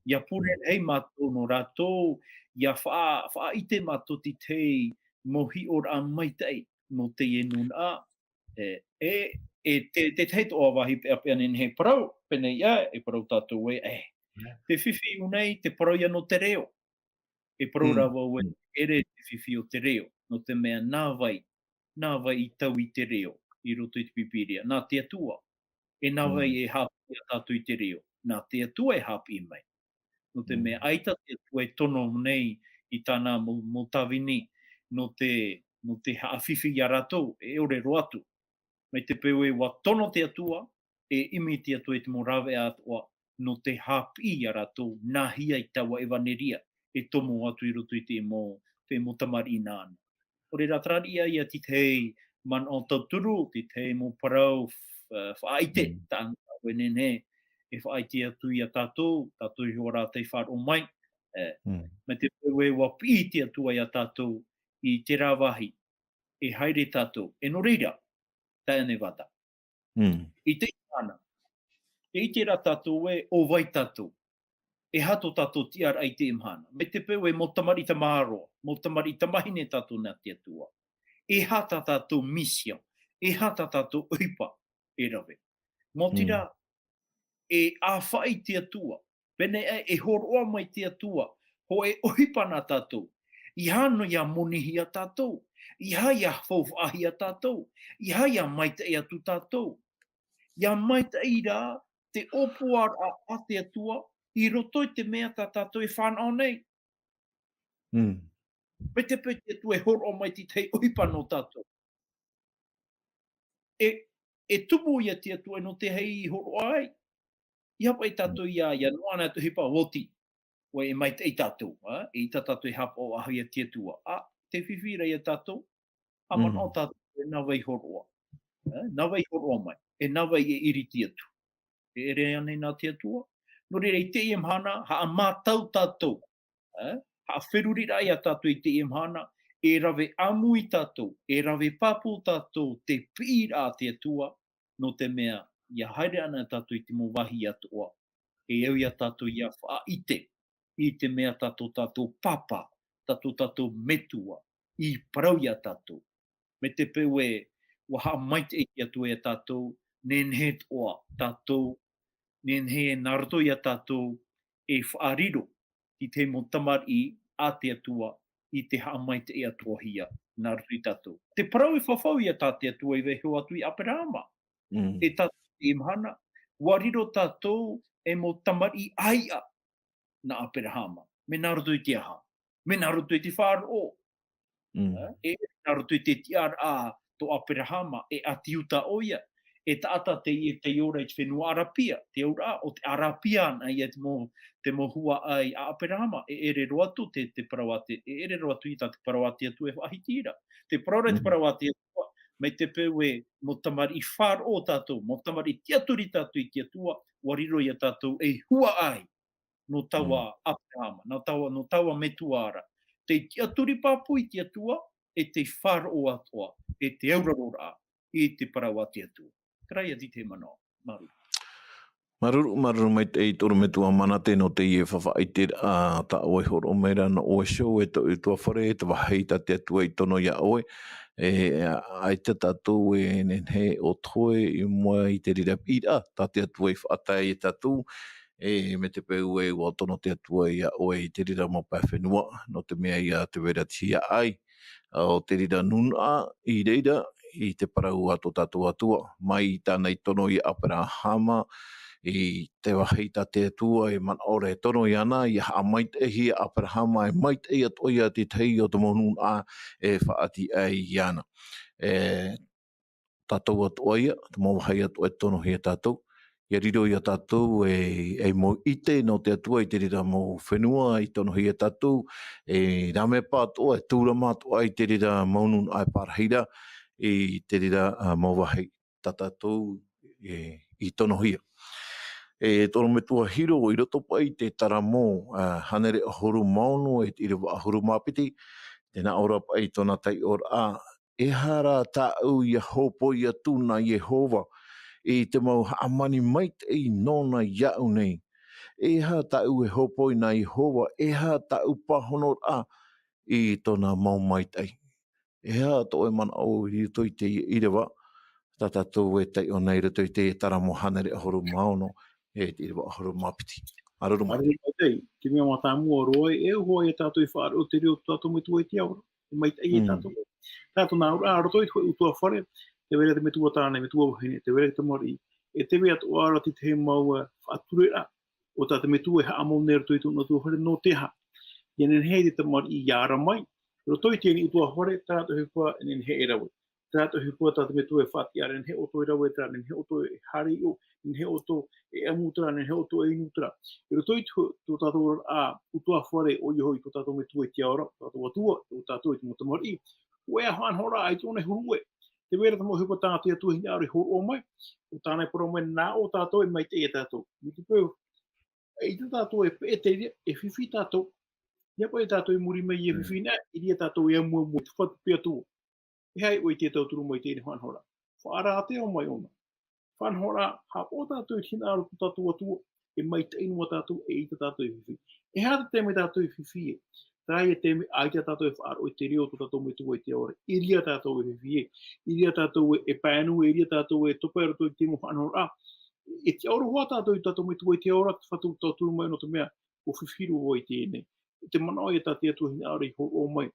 Ia pure hei mātou no rātou, ia whaaite mātou ti te mohi ora maitei no te ie nuna. Te teito o wahi pe apeanen he parau, pene ia, e parau tātou e, te whiwhi unei, te parau ia no te reo. E parau rawa ue, ere te whiwhi o te reo, no te mea nā vai i tau i te reo, i roto i te pipiria. Nā te atua, e nā vai e hapi a tātou i te reo. Nā te atua e hapi mai. No te mea aita te atua e tono nei i tāna mo tawini, no te hawhiwhi i a rātou, e ore roatu. Mai te peu e wa tono te atua, e imi te atua e te mo rawe atua, no te hapi i a rātou, nā hia i tawa e waneria, e tomo atu i roto i te mo tamari i nāna. O re ratrari ia ti te man o tauturu, ti te mo parau whaaite, tāna wenene, e whaaite atu i a tātou i hora te whāro mai. Me te peu e wa pi te atua i a tātou i te rāwahi, e haere tātou, e no reira, tēne wata. I te tāna, e i te rā tātou e o vai tātou, e hato tātou tiara ai te imhana. Me te peu e mo tamari ta māroa, mo tamari ta mahine tātou nā te atua. E hata tātou misia, e hata tātou uipa, e rawe. Mō tira, e āwhai te atua, pene e horoa mai te atua, ho e uipa nā tātou. I hano ia monihi a tātou, i hai a whauwhahi a tātou, i hai a maita e atu tātou. Ia maita i rā, te opoara a te atua, i roto i te mea tā tātou e whanau nei. Me te pe te atua e horo mai ti tei uipa no tātou. E tupu ia te atua no te hei i horo ai. I hapa i tātou ia no ana tu hipa woti, o e maita i tātou, e i tātou i hapa o ahi a te atua. Te whiwhira i a tātou, man o tātou e nawa i horoa. Nawa i horoa mai, e nawa i e iri te atu. E ere ane nā te atua. No re i te imhana, ha a mātau tātou. Ha a wherurira i a tātou i te imhana, e rawe amu i tātou, e rawe papu tātou, te pira a te atua, no te mea, ia haere ana tātou i te mo wahi atua. E au ia tātou ia whaite, i te mea tātou papa, tātou metua, i parau ia tātou. Me te peu e, waha maite i atua ia tātou, nenhe toa tātou, nenhe naruto ia tātou, e whaariro, i te mo tamari a te atua, i te haamaite i atua hia, naruto i tātou. Te parau e whawhau ia tā te atua i weho atu i Aperama. E tātou i imhana, wariro tātou e mo tamari aia na Aperama, me naruto i te aha, me naruto i te whāro. E naruto i te tiara a to Aperama, e atiuta oia, e taata te ora i te whenua Arapia, te ora o te Arapia na ia te mo hua ai a Aperama, e ere roatu te parawate, e ere roatu i tā te parawate atu e wahitira. Te parawate te parawate atua, me te peu e mo tamari i whāro tātou, mo tamari te aturi tātou i te atua, wariro i a tātou e hua ai no taua Aperama, no taua metuara. Te aturi papu i te atua, e te whāro atua, e te aurarora, i te parawate atua. Kraia di te mano, Maru. Maruru mai te toro me tua mana tēnō te ie whawhaitir a ta oe horo meira na oe show e to i tua whare e te waheita te atua i tono ia oe. Ai te tātou e nenhe o toe i mua i te rira pira, ta te atua i whaatai e tātou. Me te peu e ua tono te atua ia oe i te rira mo pawhenua, no te mea ia te wera tia ai. O te rira nuna i reira i te parau ato tātou atua. Mai i tāna i tono i Aperahama, i te waheita te atua e man ore tono i ana i ha mait e hi Aperahama e mait e ato ia te tei o te monun a e whaati ai i ana. Tātou ato ia, te mawahai ato e tono hi a tātou. Ia riro i a tātou e mo ite no te atua i te rira mo whenua i tono hi a tātou. Rame pātoa e tūra mātoa i te rira monun ai parahira i te rira mawahai tātou i tono hi a. Tono me tua hiro i roto pai te taramo hanere ahuru maono e ire wa ahuru mapiti tēnā ora pai tona tai ora e hara tāu i a hopo i a tūna Yehova e te mau amani mait e nona iau nei e ha tāu e hopo i na Yehova e ha tāu pahono i tona mau mait ai e ha to e mana o i to i te irewa tātou e tai o nei rato i te taramo hanere ahuru maono e te iwa ahuru mapiti. Aruru mai. Aruru mai tei, ki mea mata mua roe, e hoa e tātou i whaaro te reo tātou me tua i te aura. E mai tei e tātou. Tātou nā ura, roto i tue utua whare, te wera te me tua tāne, me tua wahine, te wera te mori. E te wea tu ara ti te maua whaature a, o tātou me tua e ha amau nera tui tūna tua whare no te ha. Inen hei te mori i iara mai, roto i tēni utua whare, tātou hipua, inen he e rawe. Tātou hipua tātou me tua e whaati ara, inen he oto i rawe tātou, inen he oto e hari o, inen he oto e amutra, inen he oto e inutra. E roto i tō tātou a utua whare o iho i tō tātou me tua i te aura, tātou atua, tō tātou i te motamari. Ue a hoan hora ai tōne hurue. Te wera tamo hipa tātou i atua hini aure horo o mai, o tānei poro mai nā o tātou e mai te e tātou. Mi te pēu, e te tātou e pētere, e whiwhi tātou. Ia pa e tātou i muri mai e whiwhi nā, i ria tātou e amua mua te whatu pēr tū. E hei o i te tauturu mai tēne hoan hora. Whaara te o mai ona. Hoan hora, ha o tātou i tina aru tātou atua, e mai te inua tātou e i te tātou i whiwhi. E hea te me tātou i whiwhi e. Trai e te me ai te tātou e whaaro i te reo tō tātou me tua i te ora. I ria tātou e whiwhi e. I ria tātou e pānu, e ria tātou e topera tō i te mo hoan hora. E te aura hoa tātou i tātou me tua i te ora, te whatu tātou mai no te mea, o whiwhiru o i tēnei. E te mana oi e tātou atua hina aru i o mai.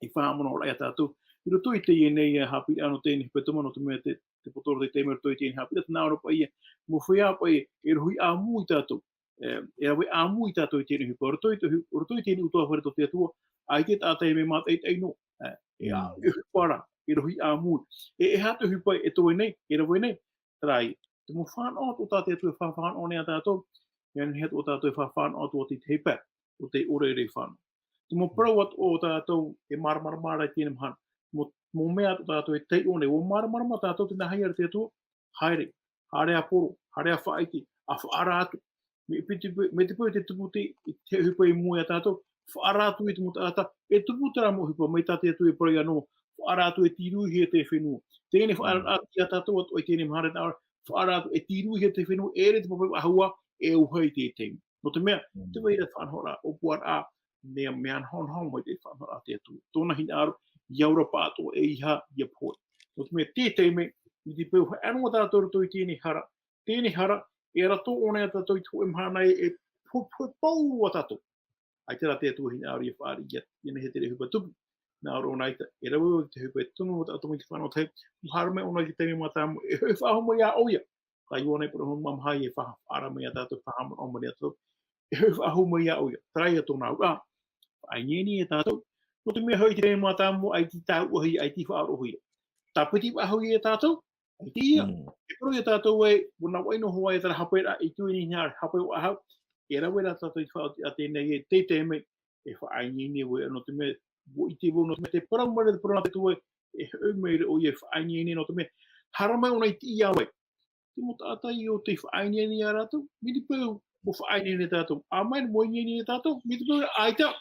I whaamana ora e tātou. I roto i te ienei hapi ano tēnei petuma no te mea te potoro te teimera toi tēnei hapi. Te nāora pa ia, mo whea pa ia, e rohi āmu i tātou. E rawe āmu i tātou i tēnei hipa. Roto i tēnei utoa whare to te atua, ai te tātai me mātai teino. E hupara, e rohi āmu. E hatu hipa e toi nei, e rawe nei. Tarai, te mo whanau o tātai atua e whanau nea tātou. Ia ni hatu o tātou e whanau o te heipa, o te ore rei whanau. Te mo parau o tātou e mara i tēnei mahana. Mo mea tātou e tei one, o mara tātou te nahai ara te atua, haere, hare a poro, hare a whaiti, a whaara atu. Me te pui te tupu te hupa i mua tātou, whaara atu i te muta ata, e tupu tara mo hupa, mai tātou atu e pori anō, whaara atu e tiruhi e te whenua. Tēne whaara atu i a tātou atu e tēne mahare tāra, whaara atu e tiruhi e te whenua, e re te papai ahua, e uhai te teimi. No te mea, te weira whanhora o puar a, mea mean hon mai te whanhora te atu. Tōna hina aru, iaura pāto e iha ia poi. No te mea tētei me, i te pēu, anua tātou rato i tēnei hara. Tēnei hara, e rato o nea tātou i tō mhana e pau a tātou. Ai te rate atua hina aru i whaari ia, ina he tere hupa tupu. Nā aro nai ta, e rawa te hupa e tunu o tātou i te whanau tei, muhara me ona i te teimi mātāmu, e hui whahomo ia oia. Kai o nei pura hon mamhai e whahara me a tātou whahamon o mani a tātou. E hui whahomo ia oia, trai a tōna ura. Ai ngeni e tātou, no te mea hoi te mea tāmu ai ti tāu ahi ai ti whaaro hui. Tāpiti wahui e tātou, ai ti ia. E puru e tātou e, wana waino hoa e tara hapera i tuini ngā hape o ahau, e rawe rā tātou i whao a tēnei e te teme, e whaangini e no te mea, i te wo no te mea, te paraumare te parana te tue, e hau meire o i e whaangini no te mea, haramai ona i ti ia wei. Te mo tātai o te whaangini a rātou, mi te pēu o whaangini e tātou, a mai mo ingini e tātou, mi te pēu ai tā,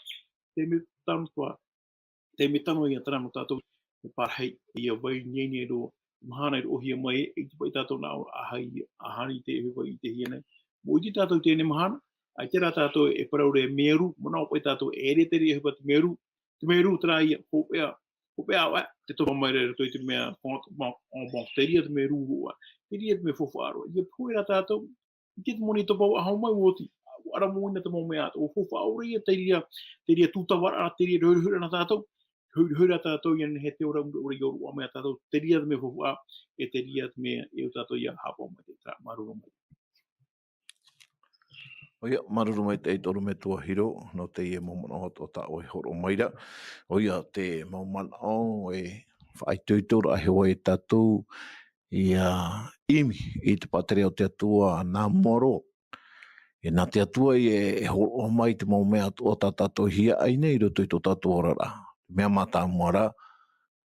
te me tanu tua. Te me tano i a tana no tātou e parhei i a wai ngeni e roa. Mahana i ohia mai e te pai tātou nā ahari te e i te hia nei. Mo i te tātou tēne mahana, ai te rā tātou e paraure e meru, mona o pai tātou e re te ria hipa te meru tera ia, hopea au te topa mai re toi te mea, te ria te meru hoa, te ria te me fofaro, ia pui rā tātou, i te moni topa wa hau mai woti, ara moina te mo mea, o fofaro ia te ria tūtawara, te ria rehura na tātou, hura tātou ia he te ora ora i oru mea tātou te ria me fofua e te ria me e o tātou ia hapa mai te tā maruru mai. Oia, maruru mai te toru me tua hiro, no te ie maumana o ta o horo maira. Oia, te maumana o e whai tuitura a hewa e tātou ia imi i te patere o te atua nā moro. E nā te atua i e horo mai te maumea o tā tātou hia aine i roto i tō tātou orara. Mea mata moara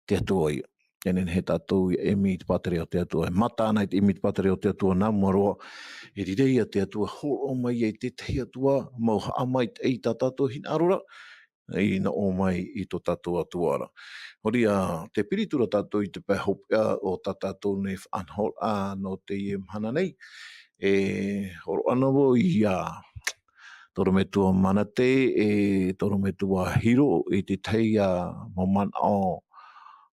te atua ia. Tēnen he tātou i imi i te patere o te atua. E mata ana i te imi i te patere o te atua nā moro. E rireia te atua horo mai e te te atua mau haa mai e tā tātou hina arora. I na o mai i tō tātou atuara. Horia, te piritura tātou i te pēhopea o tā tātou nei whanhor a no te i mhana nei. E horo ana wo i a toro me tua manate, e toro me tua hiro i te tei a maman o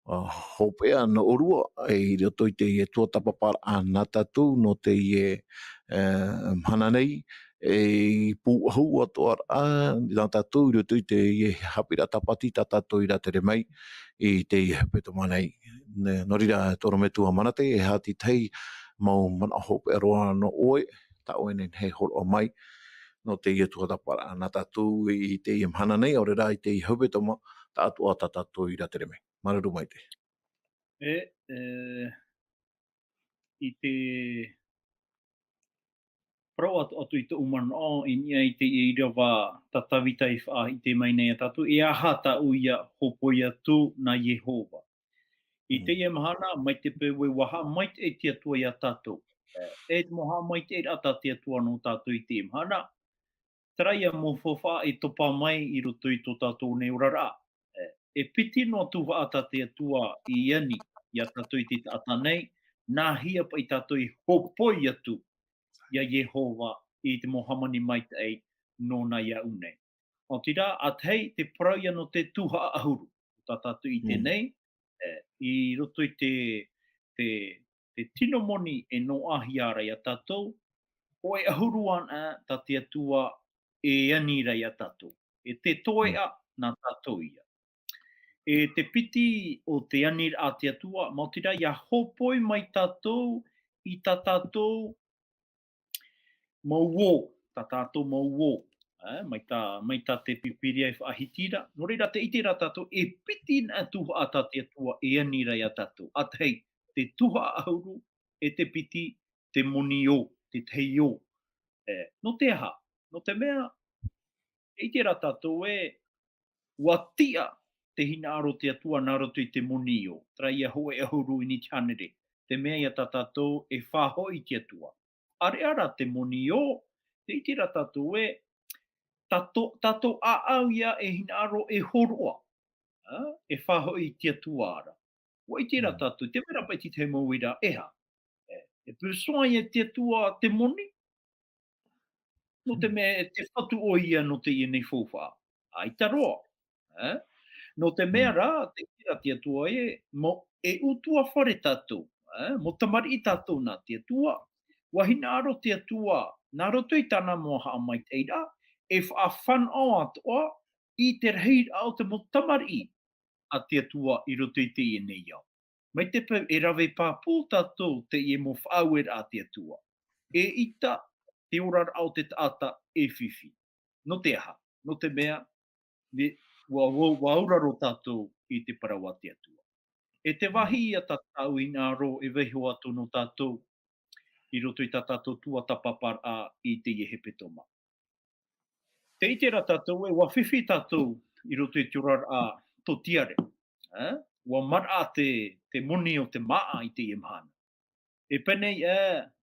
hopea no orua e roto i te i e tua tapapara a nā tātou no te i e mhana nei e pū ahu atoar a nā tātou i roto i te i e hapira tapati tā tātou i rā tere mai i te i hepeto manei. Norira toro me tua manate e hati tei mau mana hopea roa no oe ta oe nen he horo mai no te i e tua tapara a nā tātou i te i mhana nei o re rā i te i hepeto ma tā atua tā tātou i rā tere mai. Mararu mai te. I te pro atu i te umana o i nia i te i rawa tatawita i wha i te mai nei a tatu e aha ta uia hopoi atu na Yehova. I te ia mahana mai te pewe waha mai te e te atua i a tatu. E te moha mai te e ata te atua no tatu i te mahana. Traia mo fofa e topa mai i roto i tō tatu nei urara. E piti no atu wa ata te atua i ani i a tatu i te ata nei. Nā hia pa i tatu i hopoi atu ia Yehova i te mohamani mai te ei no na ia une. O tira, atei te praia no te tuha ahuru. Tā tatu i te nei, i roto i te tino moni e no ahi ara ia tātou, o e ahuruan ta te atua e anira ia tātou. E te toea na tātou ia. E te piti o te anira a te atua, mo tira ia hopoi mai tātou i tā tātou mau wō, tā tātou mau wō. Mai tā te pipiria e whaahitira. No reira te iti rā tātou e piti na tuha a tā te atua e anira ia tātou. Atei, te tuha ahuru e te piti te moni o, te tei o. No te aha, no te mea, e iti rā tātou e watia te hina aro te atua nā roto i te moni o. Tra ia hoe ahuru i ni chanere. Te mea ia tā tātou e whahoi te atua. Are ara te moni o, te iti rā tātou e tātou a au ia e hina aro e horoa. E whahoi te atua ara. Wa iti rā tātou, te mera pai ti te mauira eha. E pūsoa ia te atua te moni. No te mea te whatu o ia no te ia nei fōwha. Ai taroa. No te mea rā, te ira te atua e utua whare tātou. Mo tamari i tātou nā te atua. Wahina aro te atua, nā roto i tāna moha a mai teira, e whaafan o atoa i te rei au te mo tamari a te atua i roto i te i nei au. Mai te pau e rawe pāpū tātou te i mo whauer a te atua. E ita te orar au te taata e whiwhi. No te aha, no te mea, wa auraro tātou i te parawa te atua. E te wahi a tātou i ngā ro e weho atu no tātou i roto i tātou tua tapapar a i te iehepetoma. Te ite rā tātou e wa whiwhi tātou i roto i te orar a tō tiare. Wa mara te moni o te maa i te imhana. E penei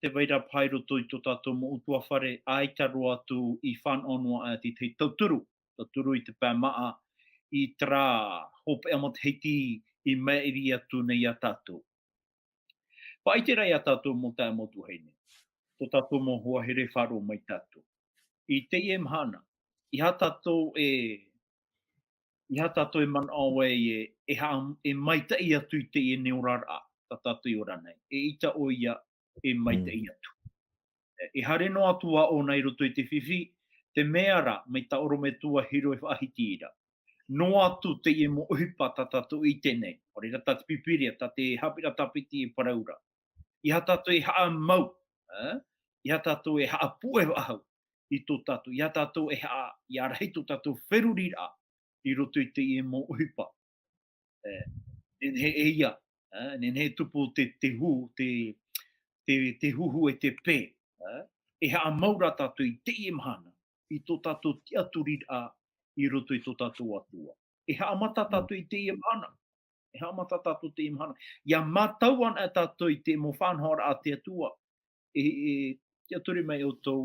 te waira pai roto i tō tātou mo utua whare aitaro atu i whanonua a te tauturu. Tauturu i te pēmaa i tra hope amot heiti i mairi atu nei a tātou. Paite rai a tātou mo tā motu heine. Tō tātou mo hua here wharo mai tātou. I te e mhana, i ha tātou man awe e maita i atu i te e neorara ta tātou i ora nei. E ita o ia e maita i atu. E hare no atua o nei roto i te whiwhi, te meara me ta oro me tua hiro e whaahiti ira. No atu te e mo uhipa ta tātou i tenei. Ore ra tā te pipiria, ta te hapira tapiti e paraura. I ha tātou e haa mau. I ha tātou e haa pue ahau i tō tātou. I ha tātou e haa i arahei tō tātou wherurira i roto i te e mo uhipa. Nen he e ia. Nen he tupu te hu, te huhu e te pē. E haa maura tātou i te e mahana. I tō tātou te aturira i roto i tō tātou atua. E haa mata tātou i te e mahana. E haa mata tātou te e mahana. Ia matauan a tātou i te mo whanhora a te atua. Kia ture mai o tō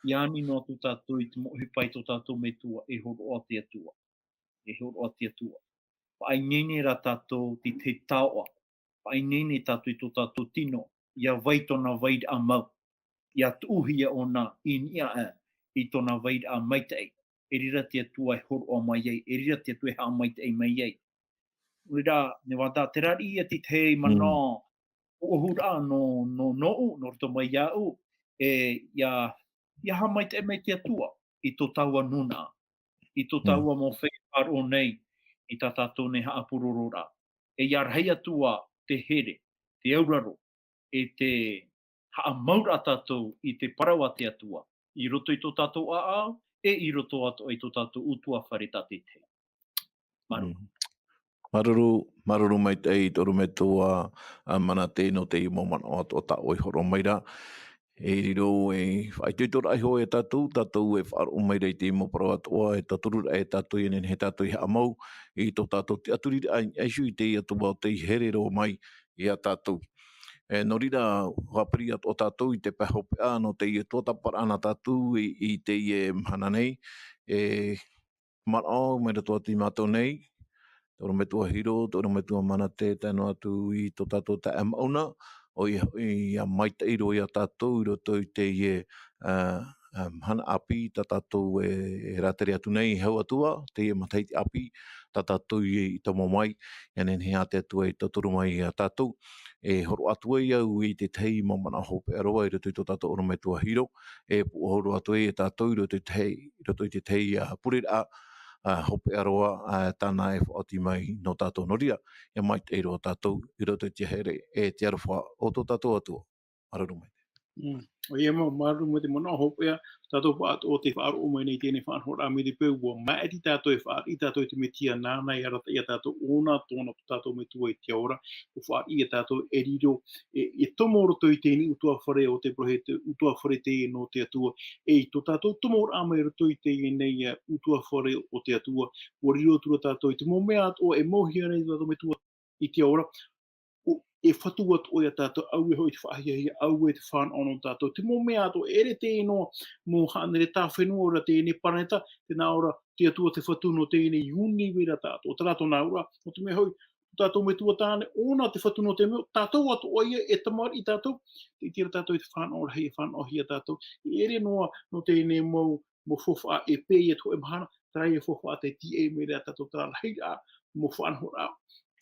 i ani no atu tātou i te mo hipai tō tātou me tua e horo o te atua. E horo o te atua. Pai nene ra tātou ti te taoa. Pai nene tātou i tō tātou tino. Ia vai tōna vaid a mau. Ia tūhia o nā inia i tōna vaid a maitai. E rira te atua e horo o mai ei. E rira te atua e haa maitai mai ei. Rira, ne wata, te rari ia ti te mana o hura no roto mai iau. Ia haa maitai mai te atua i tō taua nuna. I tō taua mo whaiwhar o nei i tā tātou ne haa purorora. E ia rhei atua te here, te auraro, e te haa maura tātou i te parawa te atua. I roto i tō tātou aau, e i roto atu i tō tātou utua whare tate te. Maru. Maruru mai te i toru me tua mana tēno te i momana o ato ta oi horo mai ra. E riro e whaiteitora ai ho e tātou e whaaro mai rei te imo parau atoa e tāturura e tātou i he tātou i haa mau i tō tātou te aturira ai sui te i atua o te i herero mai i a tātou. No rira whapiri o tātou i te pehopea no te i e tōtapara ana tātou i te i e mhana nei. Marao me rato ati mātou nei. Tōru me tua hiro, tōru me tua mana te tēno atu i tō tātou te amauna. O i a maita iro i a tātou, i roto i te i hana api, tā tātou e rātere atu nei i hau atua, te i mataiti api, tā tātou i tomo mai, nen he a te atua i tatoru mai i a tātou, e horo atua i au i te tei mamana hope aroa i roto i tō tātou oro me tua hiro, e horo atua i a tātou i roto i te tei purira, hope aroa tāna e whaoti mai no tātou noria. Ia mai te iro o tātou i roto i te here e te arawha o tō tātou atua. Mararu mai. O ia maru mo te mana hope ia tātou whaat o te whaaro o mai nei tēnei whanhora a me te peu ua maeri tātou e whaar i tātou i te me tia nāna i arata i a tātou ona tōna tātou me tua i te ora o whaar i a tātou e riro e tomo roto i tēni utua whare o te prohe te utua whare te no te atua e i tō tātou tomo a mai roto i te nei utua whare o te atua o riro tura tātou i te mo mea o e mohia nei tātou me tua i te ora e whatua o ia tātou au e hoi te whaahia au e te whan ono tātou. Te mō mea ato ere tēno mō hanere tā whenua ora tēne paraneta, tēnā ora te atua te whatuno tēne iuni wera tātou. O tātou nā ora, o te me hoi, tātou me tua tāne, ona te whatuno te meo, tātou atu o ia e tamar i tātou, te tira tātou i te whan ora hei whan ohia tātou. I ere noa no tēne mō whowha e pē e to e mahana, trai e whowha te ti e mea tātou tāra hei a mō whanhora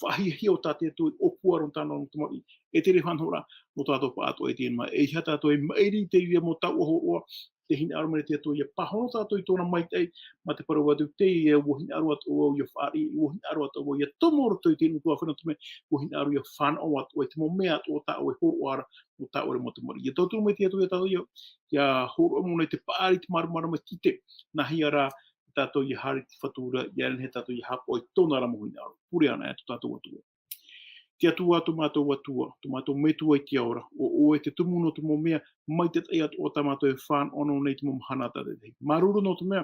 whahia o tātou tui o puaron tāna o tamari. E tere whanhora mo tātou pātou e tēnā. E hia tātou e mairi te ria mo tau o hoa te hina arumare te atua. Ia pahono tātou i tōna maitei ma te paru atu te ia wohina aru atu o ia whaari, wohina aru atu o ia tomoro tui tēnu tua whena tume, wohina aru ia whan o atu o te mo mea atu o tāu e horo ara o tāu e mo tamari. Ia tōturu me te atu ia tātou ia horo o mona te paari te marumara me tite na hiara tātou i hari te whatura, i aren he tātou i hapo i tōna ramo hina aru. Pure ana e tātou atua. Te atua atu mātou atua, tu mātou metua i te aura, o e te tumu no te mo mea, mai te tai atu o ta mātou e whan ono nei te mo mahana tātou te. Maruru no te mea,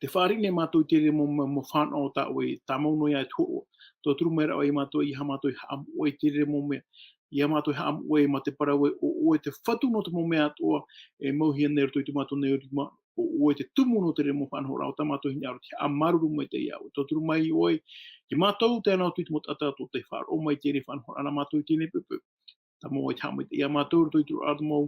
te whārine mātou i tere mo whan o tāu e tā mauno ia e tōo, tō turu mera o e mātou i ha mātou i haam o e tere mo mea, ia mātou i haam o e ma te parau e o e te whatu no te mo mea atoa, e mauhia nei roto i te mātou nei o te tumuno te remo whanhora o tamato hini aro te amaruru mai te iau. Toturu mai oi, ki mātou te anau tuitu mo tatato te whāro o mai tere whanhora ana mātou i tēne pupu. Ta mo i tāmai te ia mātou tuitu atu mo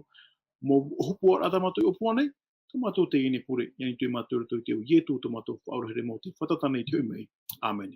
hupua ata mātou i opua nei, ta mātou te ine pure, yani tui mātou tuitu iau ietu ta mātou whaorohere mo te whatatana i tui mai. Amen.